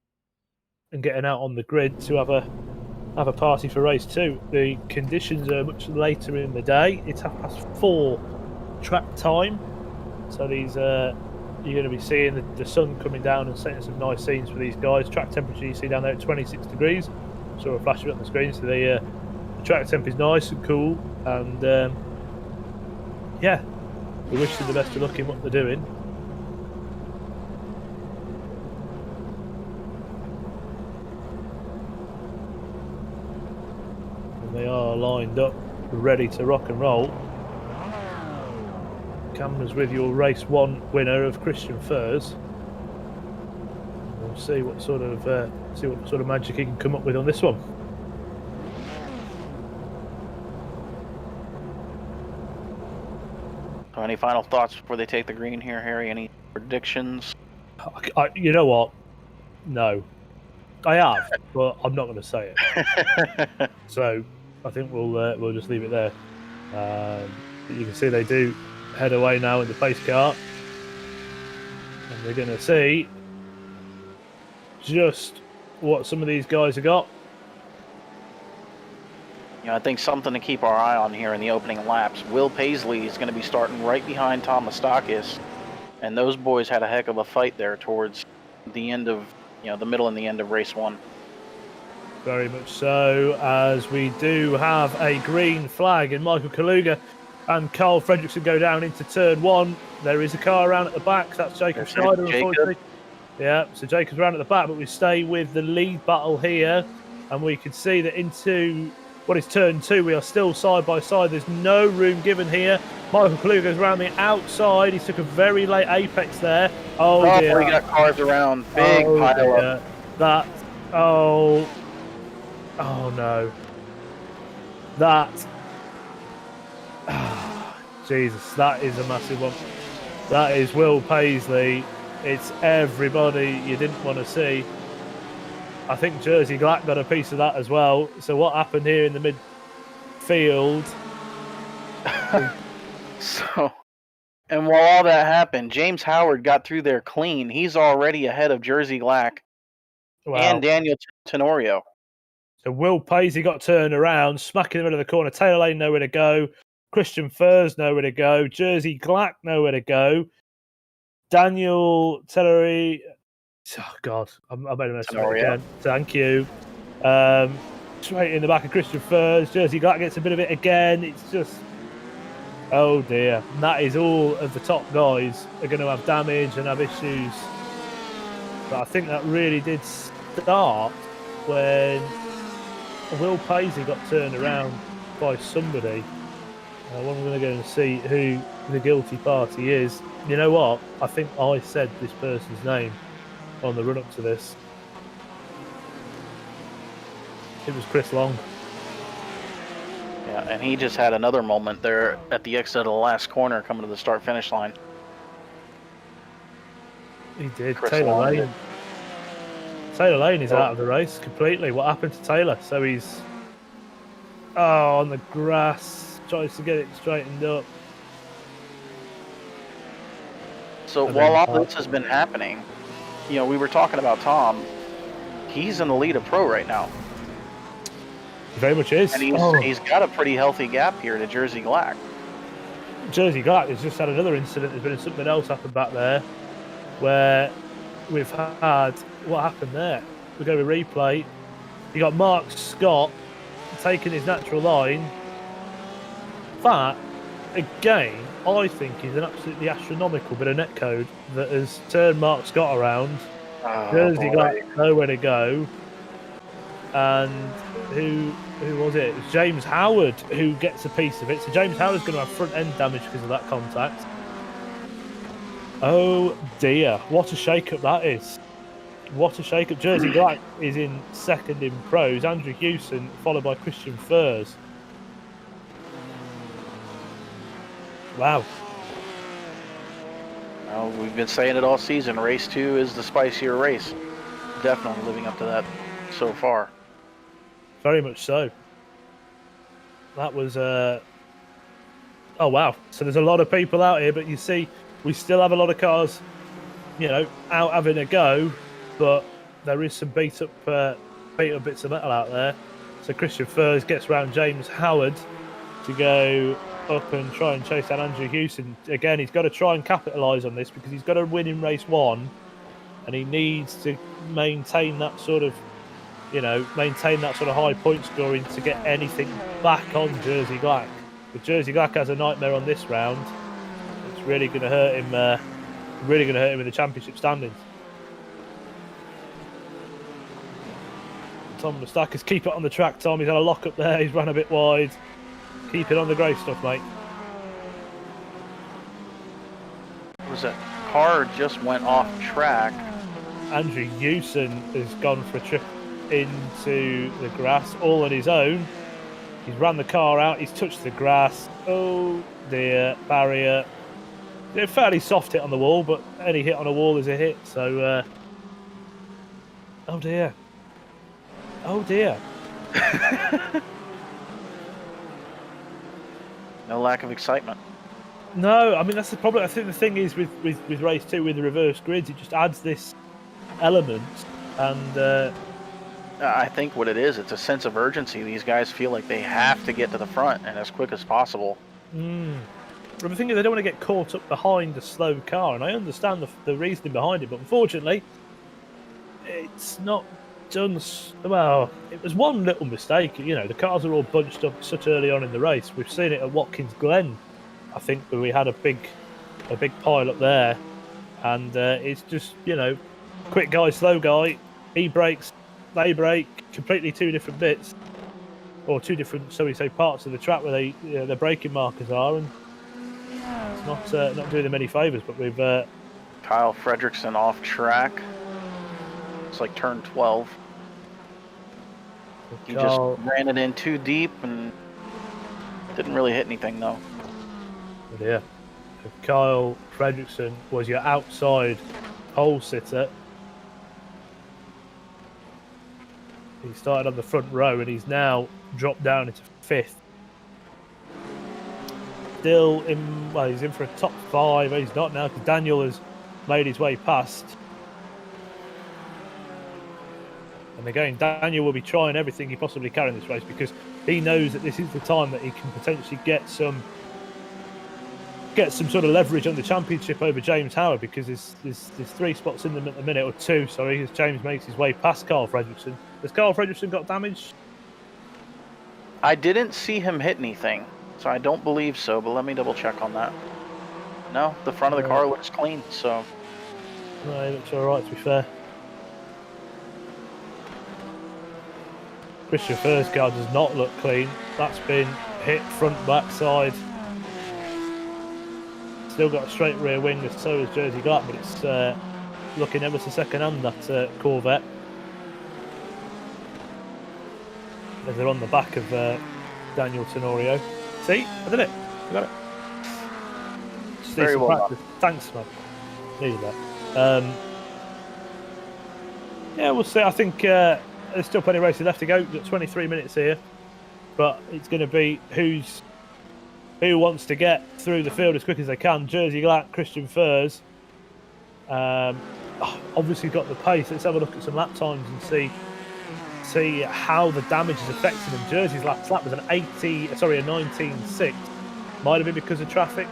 and getting out on the grid to have a party for race 2. The conditions are much later in the day. It's 4:30 track time. So these you're going to be seeing the sun coming down and setting some nice scenes for these guys. Track temperature you see down there at 26 degrees. So we'll flash it on the screen. So the track temp is nice and cool. And yeah, we wish them the best of luck in what they're doing. And they are lined up, ready to rock and roll. Cameras with your race 1 winner of Christian Furs. We'll see what sort of magic he can come up with on this one. So any final thoughts before they take the green here, Harry? Any predictions? You know what? No, I have, but I'm not going to say it. So I think we'll just leave it there. You can see they do head away now in the pace car, and we're going to see just what some of these guys have got. I think something to keep our eye on here in the opening laps. Will Paisley is going to be starting right behind Tom Mastakis, and those boys had a heck of a fight there towards the end of, the middle and the end of race 1. Very much so, as we do have a green flag, and Michael Kaluga and Carl Fredrickson go down into turn 1. There is a car around at the back. That's Jacob Schneider, unfortunately. Yeah, so Jacob's around at the back, but we stay with the lead battle here, and we can see that into what is turn 2, we are still side by side. There's no room given here. Michael Kaluga goes around the outside. He took a very late apex there. Oh dear. He got carved around. Big pile up. That. Oh no. That. Jesus, that is a massive one. That is Will Paisley. It's everybody you didn't want to see. I think Jersey Glack got a piece of that as well. So what happened here in the midfield? And while all that happened, James Howard got through there clean. He's already ahead of Jersey Glack and Daniel Tenorio. So Will Paisley got turned around, smack in the middle of the corner. Taylor Lane nowhere to go. Christian Furs nowhere to go. Jersey Glack nowhere to go. Daniel Tellery. Oh God, I made a mess of it again. Thank you. Straight in the back of Christian Furs. Jersey Glack gets a bit of it again. It's just, oh dear. And that is all of the top guys are going to have damage and have issues. But I think that really did start when Will Paisley got turned around by somebody. I'm going to go and see who the guilty party is. You know what? I think I said this person's name on the run-up to this. It was Chris Long. Yeah, and he just had another moment there at the exit of the last corner coming to the start-finish line. He did. Taylor Lane is out of the race completely. What happened to Taylor? So he's on the grass, tries to get it straightened up. So while all this has been happening, we were talking about Tom. He's in the lead of pro right now. He very much is. And he's got a pretty healthy gap here to Jersey Glack. Jersey Glack has just had another incident. There's been something else happened back there where we've had, what happened there? We go to replay. You got Mark Scott taking his natural line. That, again, I think is an absolutely astronomical bit of netcode that has turned Mark Scott around. Jersey Glack nowhere to go. And who was it? It was James Howard who gets a piece of it. So James Howard's going to have front end damage because of that contact. Oh dear, what a shake-up that is. What a shake-up. Jersey Glack is in second in pros. Andrew Hewson followed by Christian Furs. Wow. we've been saying it all season. Race 2 is the spicier race. Definitely living up to that so far. Very much so. That was oh wow. So there's a lot of people out here, but you see, we still have a lot of cars, out having a go, but there is some beat up bits of metal out there. So Christian Furs gets round James Howard to go up and try and chase down Andrew Hewson. Again, he's got to try and capitalise on this because he's got to win in race 1, and he needs to maintain that sort of high point scoring to get anything back on Jersey Black. But Jersey Black has a nightmare on this round. It's really going to hurt him. Really going to hurt him in the championship standings. Tom Mustakis, keep it on the track, Tom. He's had a lock up there. He's run a bit wide. Keep it on the grey stuff, mate. What was that? Car just went off track. Andrew Hewson has gone for a trip into the grass all on his own. He's ran the car out. He's touched the grass. Oh dear, barrier. A fairly soft hit on the wall, but any hit on a wall is a hit. So, oh dear. Oh dear. No lack of excitement. No, I mean that's the problem. I think the thing is with race 2 with the reverse grids, it just adds this element, and I think what it is, it's a sense of urgency. These guys feel like they have to get to the front and as quick as possible. But the thing is, they don't want to get caught up behind a slow car, and I understand the reasoning behind it, but unfortunately, it's not done well. It was one little mistake. The cars are all bunched up such early on in the race. We've seen it at Watkins Glen, I think, where we had a big pile up there, and it's just quick guy, slow guy. He brakes, they brake, completely two different bits, or two different, parts of the track where their braking markers are, and it's not doing them any favours. But we've Kyle Fredrickson off track. It's like turn 12. He just ran it in too deep and didn't really hit anything though. Yeah, Kyle Fredrickson was your outside pole sitter. He started on the front row and he's now dropped down into 5th. Still he's in for a top 5. He's not now because Daniel has made his way past. And again, Daniel will be trying everything he possibly can in this race because he knows that this is the time that he can potentially get some sort of leverage on the championship over James Howard, because there's 3 spots in them at the minute, or 2, sorry, as James makes his way past Carl Fredrickson. Has Carl Fredrickson got damage? I didn't see him hit anything, so I don't believe so, but let me double check on that. No, the front of the car looks clean, so... No, it looks alright, to be fair. Christian Fur's car does not look clean. That's been hit front, back, side. Still got a straight rear wing, as so has Jersey Glatt, but it's looking ever so second hand, that Corvette. As they're on the back of Daniel Tenorio. See? I did it. I got it. Just very well practice. Done. Thanks, man. Needed that. Yeah, we'll see. I think there's still plenty of races left to go. We've got 23 minutes here. But it's going to be who wants to get through the field as quick as they can. Jersey Glatt, Christian Furs. Obviously got the pace. Let's have a look at some lap times and see how the damage is affecting them. Jersey's last lap was a 19.6. Might have been because of traffic.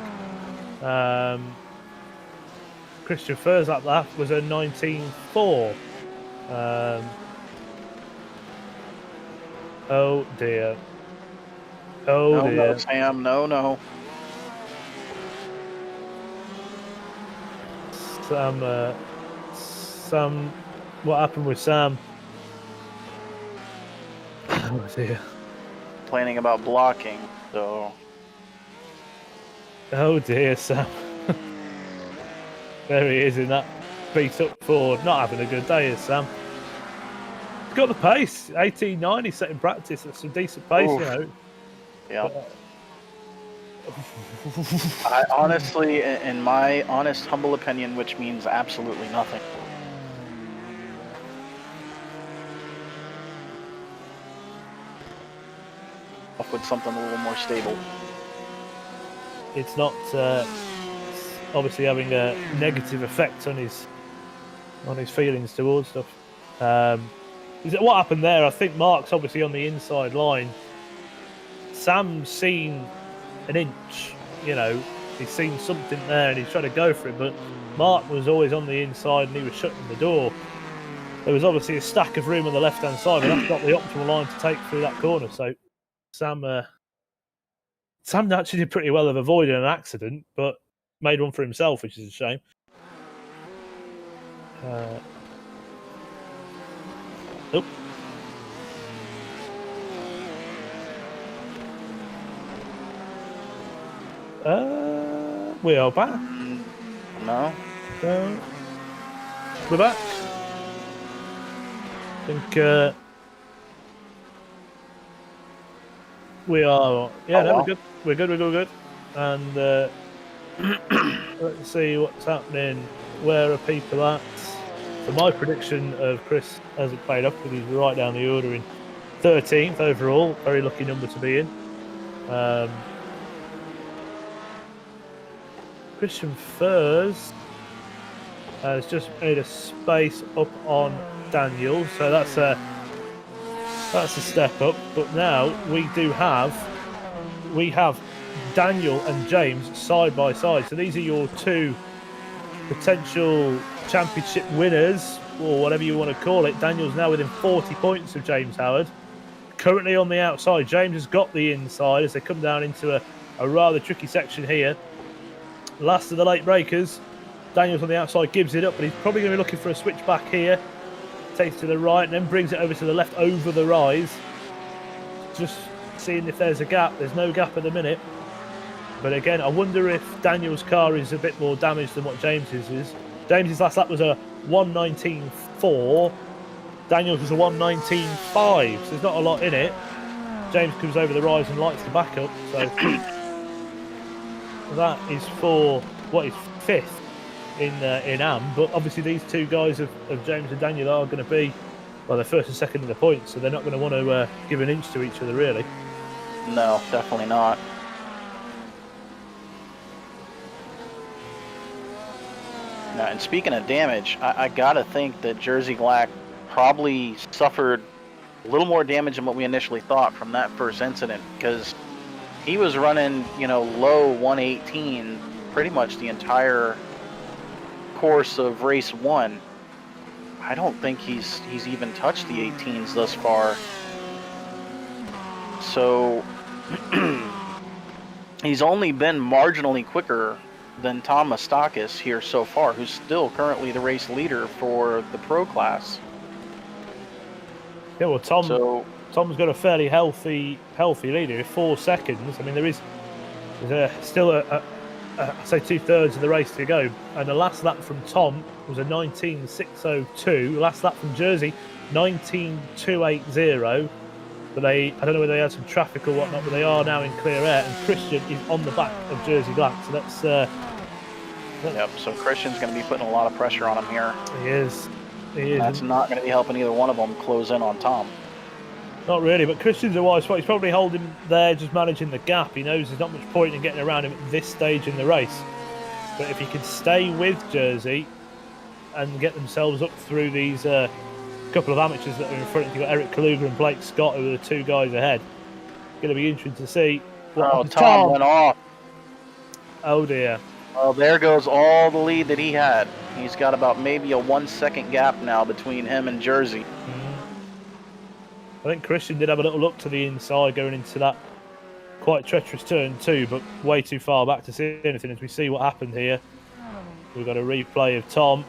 Christian Furs lap was a 19.4. Oh dear. Oh no, dear. No, Sam, no. Sam, what happened with Sam? Oh dear. Complaining about blocking, so... Oh dear, Sam. There he is in that beat up Ford. Not having a good day, is Sam. He's got the pace. 18.9 he's set in practice. That's some decent pace, Oof. you know. Yeah. I honestly, in my honest, humble opinion, which means absolutely nothing. Off with something a little more stable. It's not obviously having a negative effect on his feelings towards stuff. What happened there? I think Mark's obviously on the inside line. Sam's seen an inch, you know, he's seen something there and he's trying to go for it, but Mark was always on the inside and he was shutting the door. There was obviously a stack of room on the left-hand side, but that's not the optimal line to take through that corner. So Sam actually did pretty well of avoiding an accident, but made one for himself, which is a shame. Nope. We are back. No. We're back. I think we are. Yeah, no, we're good. We're good. And let's see what's happening. Where are people at? So my prediction of Chris hasn't played up because he's right down the order in 13th overall. Very lucky number to be in. Christian Furs has just made a space up on Daniel, so that's a step up. But now we have Daniel and James side by side. So these are your two potential championship winners, or whatever you want to call it. Daniel's now within 40 points of James Howard. Currently on the outside, James has got the inside as they come down into a rather tricky section here. Last of the late breakers. Daniel's on the outside, gives it up, but he's probably going to be looking for a switch back here. Takes to the right and then brings it over to the left over the rise. Just seeing if there's a gap. There's no gap at the minute. But again, I wonder if Daniel's car is a bit more damaged than what James's is. James's last lap was a 1:19.4. Daniel's was a 1:19.5, so there's not a lot in it. James comes over the rise and lights the back up. So that is for what is 5th in AM. But obviously these two guys of James and Daniel are going to be, well, they're first and second in the points, so they're not going to want to give an inch to each other, really. No, definitely not. Now, and speaking of damage, I gotta think that Jersey Black probably suffered a little more damage than what we initially thought from that first incident, because he was running, low 118 pretty much the entire course of race 1. I don't think he's even touched the 18s thus far. So he's only been marginally quicker than Tom Mastakis here so far, who's still currently the race leader for the pro class. Yeah, well, Tom's got a fairly healthy leader, 4 seconds. I mean, there's still I'd say 2/3 of the race to go, and the last lap from Tom was a 19.602. Last lap from Jersey, 19.280. But I don't know whether they had some traffic or whatnot, but they are now in clear air, and Christian is on the back of Jersey Black. So that's yep. So Christian's going to be putting a lot of pressure on him here. He is. That's not going to be helping either one of them close in on Tom. Not really, but Christian's a wise spot. He's probably holding there, just managing the gap. He knows there's not much point in getting around him at this stage in the race. But if he can stay with Jersey and get themselves up through these couple of amateurs that are in front, you've got Eric Kaluga and Blake Scott, who are the 2 guys ahead. Going to be interesting to see. Tom went off. Oh dear. Well, there goes all the lead that he had. He's got about maybe a 1 second gap now between him and Jersey. I think Christian did have a little look to the inside going into that quite treacherous turn 2, but way too far back to see anything. As we see what happened here, we've got a replay of Tom.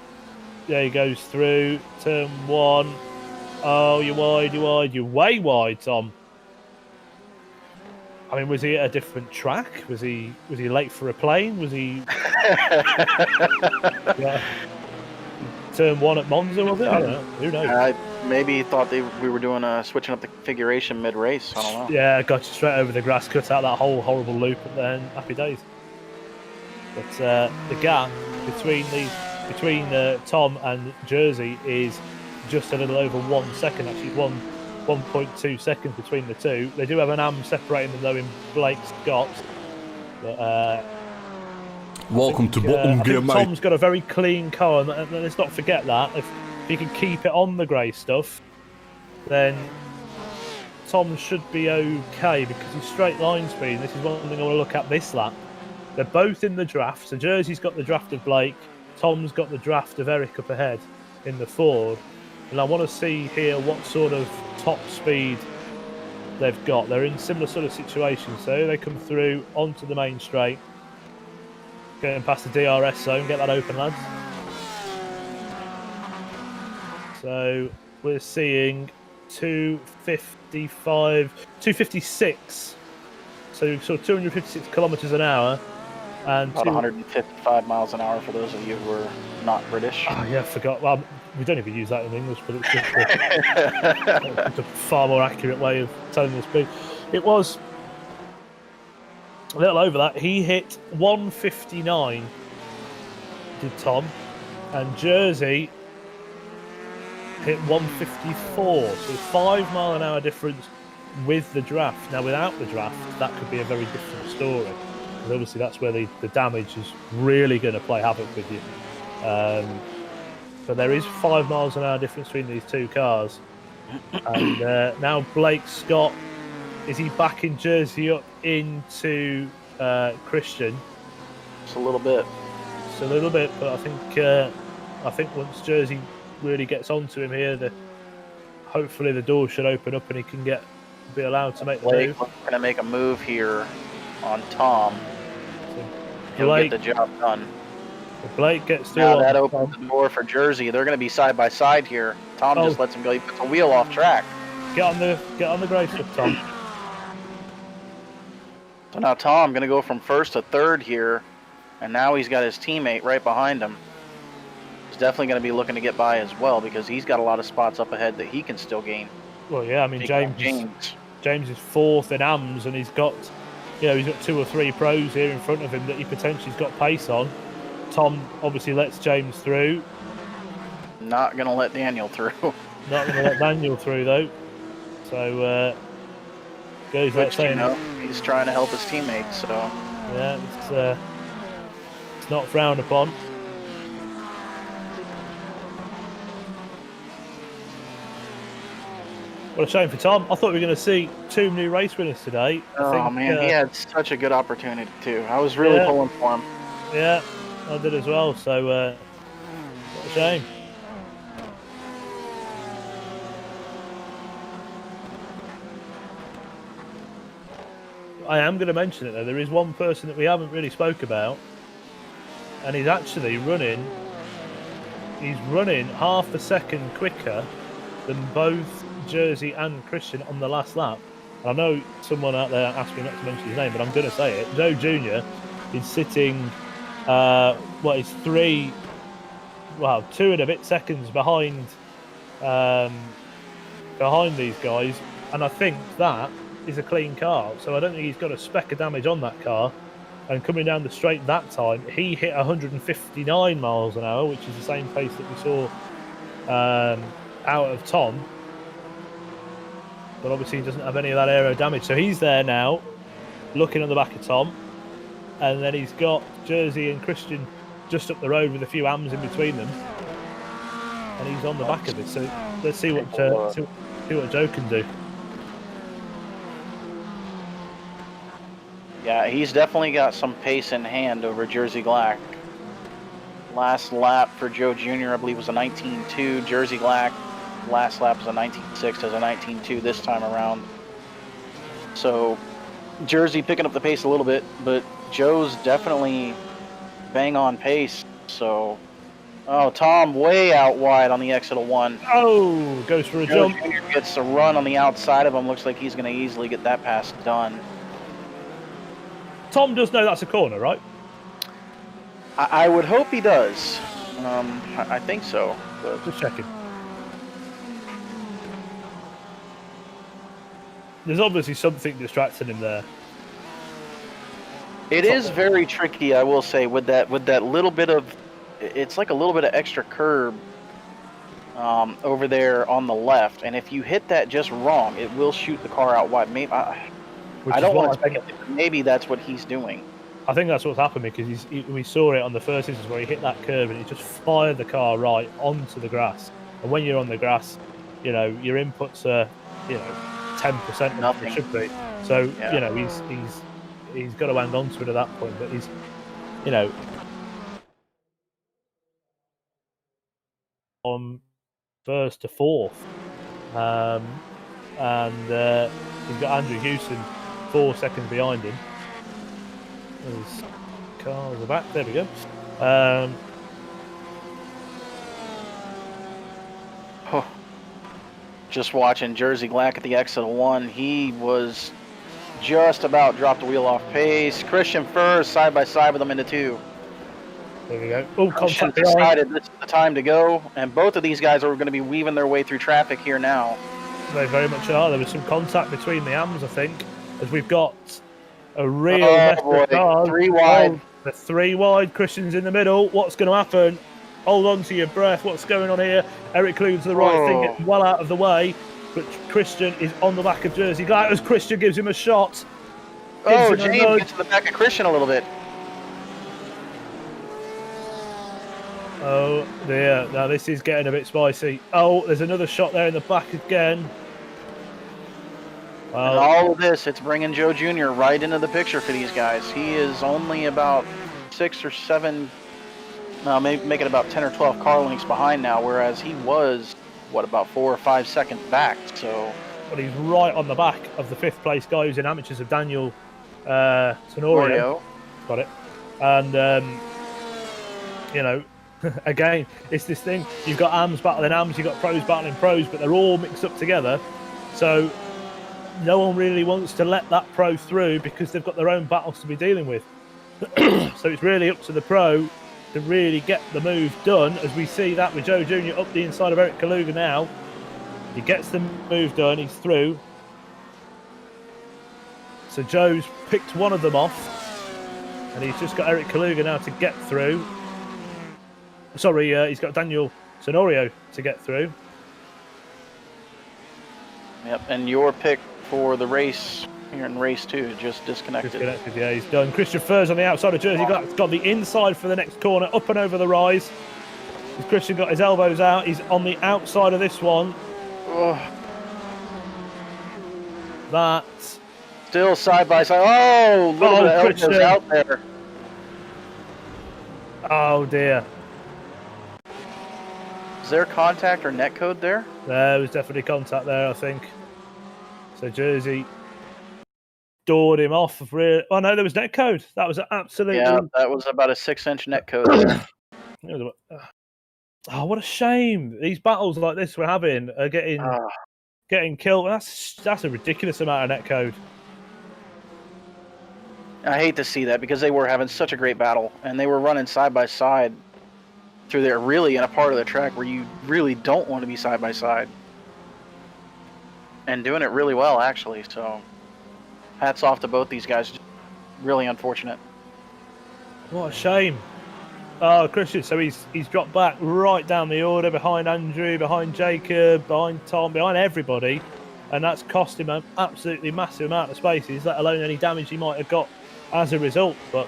There he goes through turn 1. Oh, you're wide. You're way wide, Tom. I mean, was he at a different track? Was he late for a plane? Was he? Yeah. turn 1 at Monza, was it? I don't know. Who knows? Maybe he thought we were doing switching up the configuration mid-race. I don't know. Yeah, got you straight over the grass, cut out that whole horrible loop, and then happy days. But the gap between Tom and Jersey is just a little over 1 second. Actually, 1.2 seconds between the two. They do have an AM separating them though in Blake Scott. But, Welcome to bottom gear, mate. Tom's got a very clean car, and let's not forget that. If he can keep it on the grey stuff, then Tom should be okay because he's straight line speed. And this is one thing I want to look at this lap. They're both in the draft. So Jersey's got the draft of Blake. Tom's got the draft of Eric up ahead in the Ford. And I want to see here what sort of top speed they've got. They're in similar sort of situations. So they come through onto the main straight. Going past the DRS zone. Get that open, lads. So we're seeing 256. So 256 kilometers an hour. And about 155 miles an hour for those of you who are not British. Oh, yeah, I forgot. Well, we don't even use that in English, but it's just it's a far more accurate way of telling the speed. It was a little over that. He hit 159, did Tom, and Jersey hit 154. So 5 mile an hour difference with the draft. Now, without the draft, that could be a very different story. Because obviously, that's where the damage is really going to play havoc with you. But there is 5 miles an hour difference between these two cars. And now Blake Scott, is he backing Jersey up into Christian? Just a little bit. Just a little bit, but I think once Jersey really gets onto him here, hopefully the door should open up and he can be allowed to make the move. We're going to make a move here on Tom. So He'll get the job done. Blake gets through. Now that opens the door for Jersey. They're going to be side by side here. Tom just lets him go. He puts a wheel off track. Get on the grey stuff, Tom. So now Tom going to go from first to third here, and now he's got his teammate right behind him. He's definitely going to be looking to get by as well because he's got a lot of spots up ahead that he can still gain. Well, yeah, I mean James is fourth in AMS, and he's got 2 or 3 pros here in front of him that he potentially's got pace on. Tom obviously lets James through. Not going to let Daniel through. Not going to let Daniel through though. So goes without saying. He's trying to help his teammates. So yeah, it's not frowned upon. What a shame for Tom. I thought we were going to see 2 new race winners today. Man, he had such a good opportunity too. I was really pulling for him. Yeah, I did as well. So what a shame. I am going to mention it though. There is one person that we haven't really spoke about, and he's actually running. He's running half a second quicker than both Jersey and Christian on the last lap. I know someone out there asked me not to mention his name, but I'm going to say it. Joe Jr. is sitting, 2 and a bit seconds behind these guys, and I think that is a clean car. So I don't think he's got a speck of damage on that car. And coming down the straight that time, he hit 159 miles an hour, which is the same pace that we saw out of Tom. But obviously he doesn't have any of that aero damage. So he's there now, looking at the back of Tom. And then he's got Jersey and Christian just up the road with a few AMs in between them. And he's on the back of it. So let's see what Joe can do. Yeah, he's definitely got some pace in hand over Jersey Glack. Last lap for Joe Jr., I believe, was a 19.2. Jersey Glack, last lap was a 19.6 as a 19.2 this time around. So Jersey picking up the pace a little bit, but Joe's definitely bang on pace. So, Tom way out wide on the exit of 1. Oh, goes for a Joe jump. Jr. gets a run on the outside of him. Looks like he's going to easily get that pass done. Tom does know that's a corner, right? I would hope he does. I think so. But Just checking. There's obviously something distracting him there. it is very tricky, I will say, with that little bit of, it's like a little bit of extra curb over there on the left, and if you hit that just wrong, it will shoot the car out wide. Maybe I don't want to speculate, but maybe that's what he's doing. I think that's what's happened because we saw it on the first instance where he hit that curve and he just fired the car right onto the grass. And when you're on the grass, you know, your inputs are, you know, 10% of what they should be. So, Yeah. you know, he's got to hang on to it at that point. But he's, you know, on first to fourth. And he's got Andrew Hewson 4 seconds behind him. His cars are back. There we go. Just watching Jersey Glack at the exit of 1. He was just about dropped the wheel off pace. Christian first, side by side with him into 2. There we go. Oh, Christian contact behind. decided this is the time to go, and both of these guys are going to be weaving their way through traffic here now. They very much are. There was some contact between the AMs, I think, as we've got a real Oh, mess boy. of cars. 3 wide. Oh, the 3 wide. Christian's in the middle. What's going to happen? Hold on to your breath. What's going on here? Eric Kluge to the right, thing getting well out of the way, but Christian is on the back of Jersey Glack as Christian gives him a shot. Oh, James gets to the back of Christian a little bit. Oh dear, now this is getting a bit spicy. Oh, there's another shot there in the back again. Well, And all of this, it's bringing Joe Jr. right into the picture for these guys. He is only about 6 or 7, maybe make it about 10 or 12 car lengths behind now, whereas he was, what, about 4 or 5 seconds back. So, but he's right on the back of the 5th place guy who's in amateurs of Daniel Tenorio. Got it. And, you know, again, it's this thing. You've got AMs battling AMs, you've got pros battling pros, but they're all mixed up together. So no one really wants to let that pro through because they've got their own battles to be dealing with. So it's really up to the pro to really get the move done, as we see that with Joe Jr. up the inside of Eric Kaluga now. He gets the move done, he's through. So Joe's picked one of them off, and he's just got Eric Kaluga now to get through. Sorry, he's got Daniel Tenorio to get through. Yep, and your pick for the race here in race 2 just disconnected. Disconnected, yeah, he's done. Christian Furr's on the outside of Jersey Glack's got the inside for the next corner, up and over the rise. Christian got his elbows out, he's on the outside of this one. Oh. That. Still side by side. Oh, little bit of elbows out there. Oh dear. Is there contact or net code there? There was definitely contact there, I think. So Jersey doored him off of rear. Oh no, there was net code. That was absolutely. Yeah, that was about a 6-inch net code there. Oh, what a shame! These battles like this we're having are getting killed. That's a ridiculous amount of net code. I hate to see that because they were having such a great battle and they were running side by side through there, really in a part of the track where you really don't want to be side by side, and doing it really well actually. So hats off to both these guys. Really unfortunate. What a shame. Oh, Christian, so he's dropped back right down the order behind Andrew, behind Jacob, behind Tom, behind everybody, and that's cost him an absolutely massive amount of spaces, let alone any damage he might have got as a result. But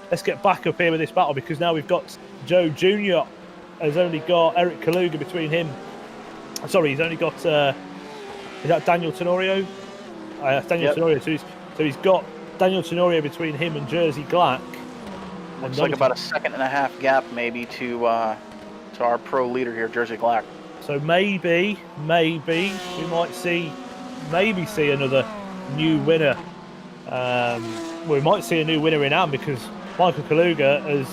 let's get back up here with this battle, because now we've got Joe Jr. has only got Eric Kaluga between him. Sorry, he's only got is that Daniel Tenorio? Daniel Tenorio. So he's got Daniel Tenorio between him and Jersey Glack. Looks like about a 1.5 second gap maybe to our pro leader here, Jersey Glack. So maybe we might see another new winner. We might see a new winner in AM, because Michael Kaluga has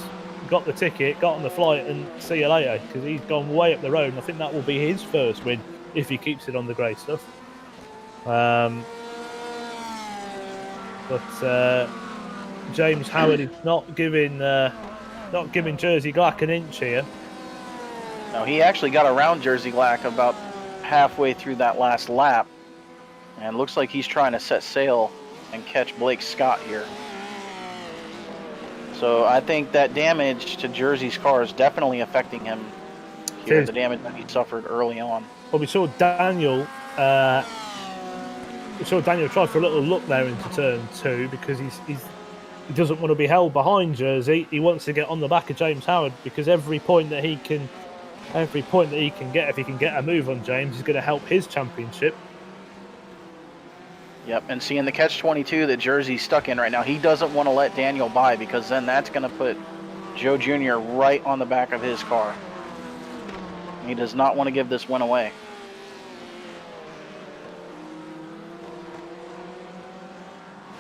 got the ticket, got on the flight, and see you later, because he's gone way up the road, and I think that will be his first win if he keeps it on the grey stuff. But James Howard is not giving Jersey Glack an inch here. No, he actually got around Jersey Black about halfway through that last lap. And looks like he's trying to set sail and catch Blake Scott here. So I think that damage to Jersey's car is definitely affecting him here, the damage that he suffered early on. Well, we saw Daniel try for a little look there into turn 2 because he doesn't want to be held behind Jersey. He wants to get on the back of James Howard because every point that he can get, if he can get a move on James, is going to help his championship. Yep, and seeing the catch-22 that Jersey's stuck in right now, he doesn't want to let Daniel by because then that's going to put Joe Jr. right on the back of his car. He does not want to give this win away.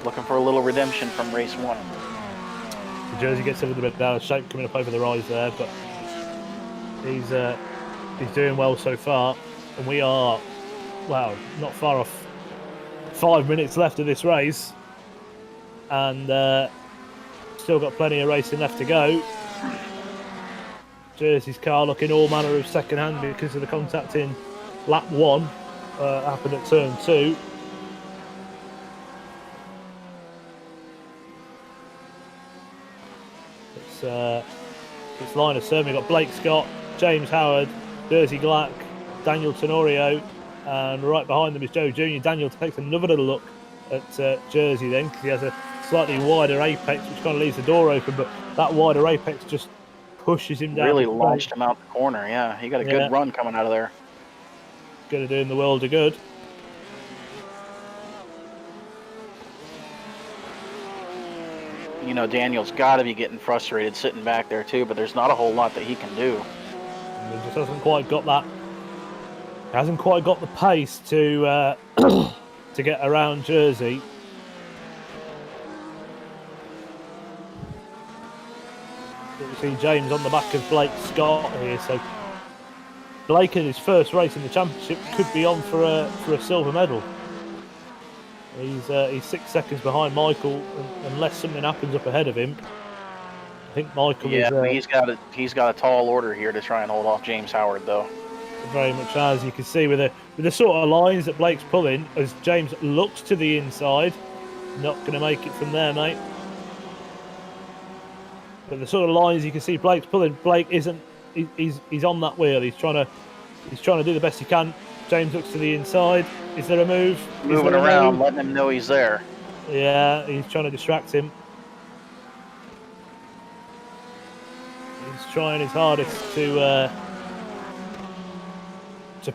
Looking for a little redemption from race 1. So Jersey gets a little bit out of shape coming up over the rise there, but he's doing well so far, and we are, wow, not far off. 5 minutes left of this race, and still got plenty of racing left to go. Jersey's car looking all manner of second hand because of the contact in lap 1 happened at turn 2. It's line of seven. We've got Blake Scott, James Howard, Jersey Black, Daniel Tenorio, and right behind them is Joe Jr. Daniel takes another little look at Jersey then, because he has a slightly wider apex, which kind of leaves the door open, but that wider apex just pushes him down. Really launched him out the corner, yeah. He got a good run coming out of there. Going to do him the world of good. You know, Daniel's got to be getting frustrated sitting back there too, but there's not a whole lot that he can do. He just hasn't quite got that. Hasn't quite got the pace to to get around Jersey. You see James on the back of Blake Scott here, so Blake in his first race in the championship could be on for a silver medal. He's 6 seconds behind Michael, unless something happens up ahead of him. I think Michael is. Yeah, he's got a tall order here to try and hold off James Howard, though. Very much, as you can see with the sort of lines that Blake's pulling, as James looks to the inside, not going to make it from there, mate. But the sort of lines you can see Blake's pulling, Blake isn't. He's on that wheel. He's trying to do the best he can. James looks to the inside. Is there a move? Moving around, letting him know he's there. Yeah, he's trying to distract him. He's trying his hardest to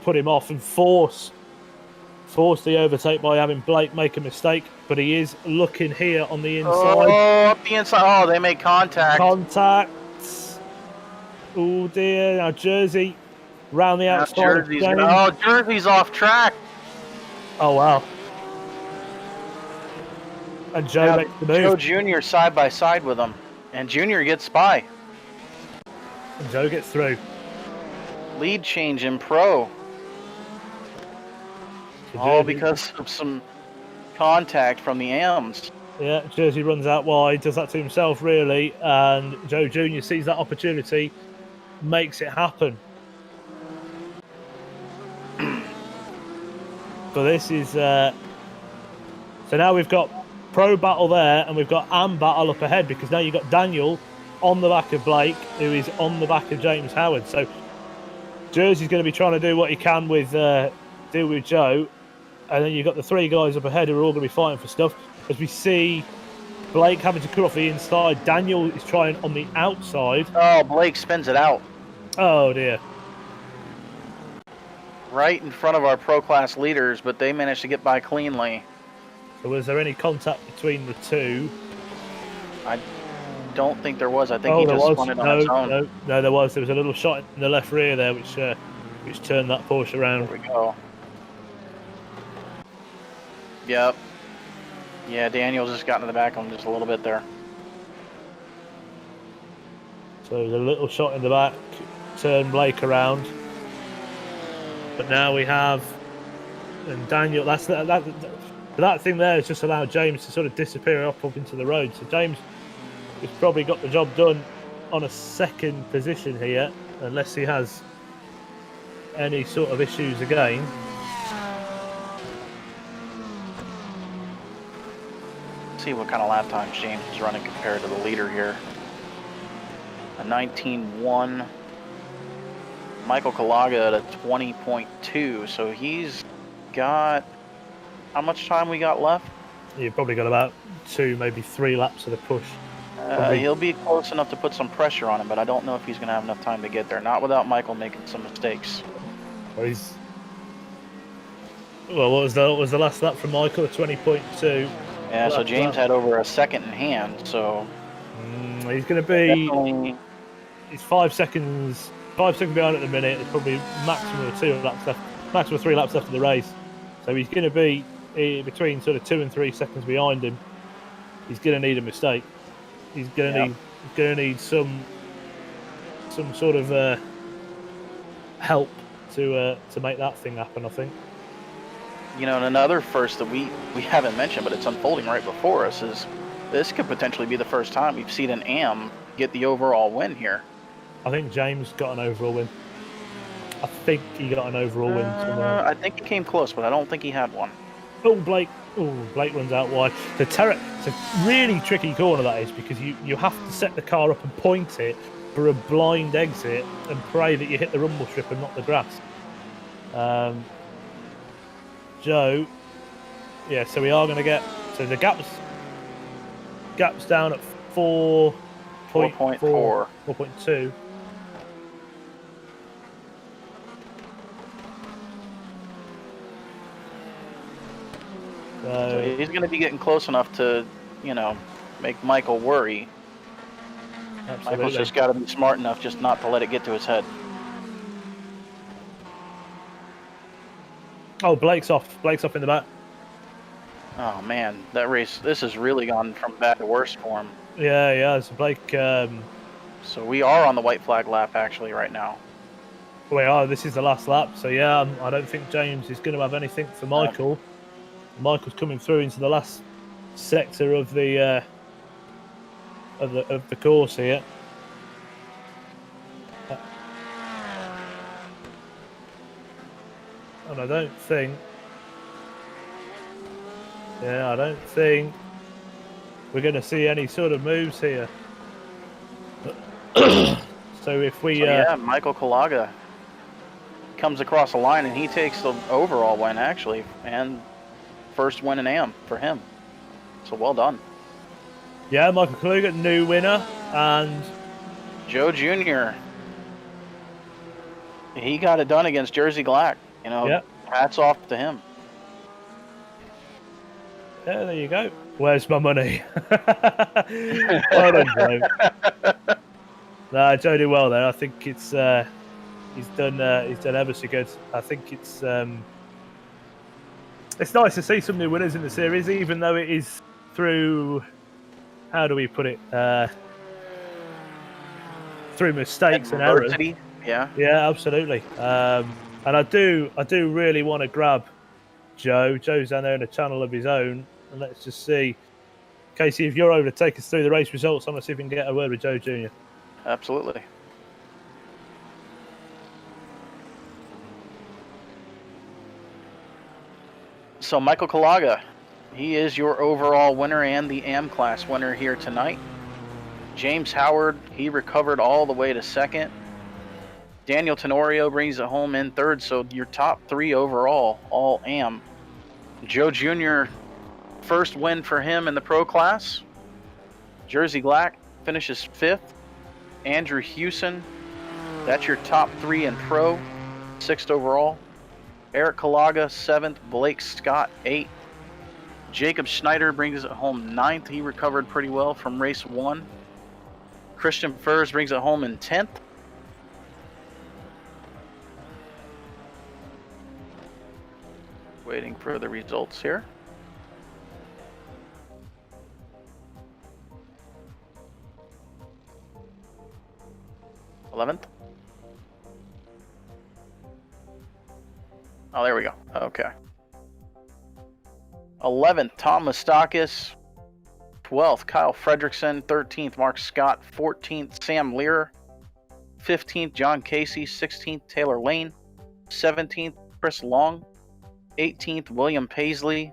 put him off and force the overtake by having Blake make a mistake. But he is looking here on the inside. Oh, up the inside. Oh, they make contact. Contact. Oh dear. Now Jersey round the outside. Jersey's off track. Oh wow. And Joe makes the move. Joe Jr. side by side with him. And Jr. gets by. And Joe gets through. Lead change in pro. So all because of some contact from the AMs. Yeah, Jersey runs out wide, does that to himself really, and Joe Jr. sees that opportunity, makes it happen. So this is so now we've got pro battle there, and we've got AM battle up ahead, because now you've got Daniel on the back of Blake, who is on the back of James Howard. So Jersey's going to be trying to do what he can with Joe, and then you've got the three guys up ahead who are all going to be fighting for stuff. As we see Blake having to cut off the inside, Daniel is trying on the outside. Oh, Blake spins it out. Oh dear. Right in front of our pro class leaders, but they managed to get by cleanly. So was there any contact between the two? I don't think there was. I think he just spun it on his own. No, there was. There was a little shot in the left rear there, which turned that Porsche around. There we go. Yep. Yeah, Daniel's just got in the back of him just a little bit there. So there's a little shot in the back, turn Blake around. But now we have, and Daniel, that thing there has just allowed James to sort of disappear up into the road. So James has probably got the job done on a second position here, unless he has any sort of issues again. See what kind of lap times James is running compared to the leader here. A 19.1. Michael Kalaga at a 20.2. So he's got, how much time we got left? You've probably got about 2, maybe 3 laps of the push. He'll be close enough to put some pressure on him, but I don't know if he's going to have enough time to get there. Not without Michael making some mistakes. Well, what was the last lap from Michael? A 20.2. Yeah, so James had over a second in hand, so he's going to be. definitely... He's 5 seconds behind at the minute. It's probably maximum of 2 laps left, maximum of 3 laps left of the race. So he's going to be between sort of 2 and 3 seconds behind him. He's going to need a mistake. He's going to need some sort of help to make that thing happen, I think. You know, and another first that we haven't mentioned, but it's unfolding right before us, is this could potentially be the first time we've seen an AM get the overall win here. I think James got an overall win. I think he got an overall win somewhere. I think he came close, but I don't think he had one. Oh, Blake runs out wide. It's a really tricky corner, that is, because you have to set the car up and point it for a blind exit and pray that you hit the rumble strip and not the grass. Joe, yeah, so we are going to get, so the gap's down at 4.4. 4.2. So he's going to be getting close enough to, you know, make Michael worry. Absolutely. Michael's just got to be smart enough just not to let it get to his head. Oh, Blake's off in the back. Oh man, that race, this has really gone from bad to worse for him. Yeah, so Blake... So we are on the white flag lap actually right now. We are, this is the last lap, so yeah, I don't think James is going to have anything for Michael. Michael's coming through into the last sector of the course here. And I don't think we're going to see any sort of moves here. So if we... Michael Kalaga comes across the line and he takes the overall win, actually, and first win in AM for him. So well done. Yeah, Michael Kalaga, new winner, and... Joe Jr. He got it done against Jersey Glack. You know, hats off to him. Yeah, there you go. Where's my money? Well done, Joe. No, Joe did well there. I think it's he's done ever so good. I think it's nice to see some new winners in the series, even though it is through, how do we put it, through mistakes and errors. Yeah, absolutely. And I do really want to grab Joe. Joe's down there in a channel of his own, and let's just see. Casey, if you're over to take us through the race results, I'm going to see if we can get a word with Joe Jr. Absolutely. So Michael Kalaga, he is your overall winner and the AM class winner here tonight. James Howard, he recovered all the way to second. Daniel Tenorio brings it home in third, so your top 3 overall, all AM. Joe Jr., first win for him in the pro class. Jersey Glack finishes 5th. Andrew Hewson, that's your top 3 in pro, 6th overall. Eric Kalaga, 7th. Blake Scott, 8th. Jacob Schneider brings it home 9th. He recovered pretty well from race 1. Christian Furs brings it home in 10th. Waiting for the results here. '11th. Oh, there we go. Okay. 11th, Tom Mustakis. 12th, Kyle Fredrickson. 13th, Mark Scott. 14th, Sam Lear. 15th, John Casey. 16th, Taylor Lane. 17th, Chris Long. 18th, William Paisley.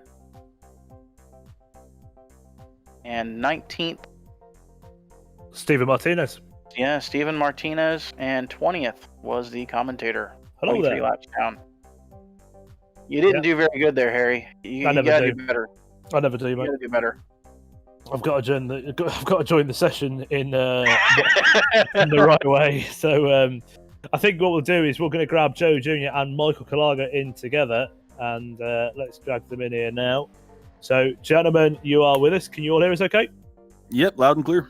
And 19th, Stephen Martinez. yeah, Steven Martinez. And 20th was the commentator. Hello 23 there. laps down. You didn't do very good there, Harry. You I never gotta do. do better. I never do, You mate. gotta do better. I've got to join the session in the right way. So I think what we'll do is we're going to grab Joe Jr. and Michael Kalaga in together, and let's drag them in here now. So, gentlemen, you are with us. Can you all hear us okay? Yep, loud and clear.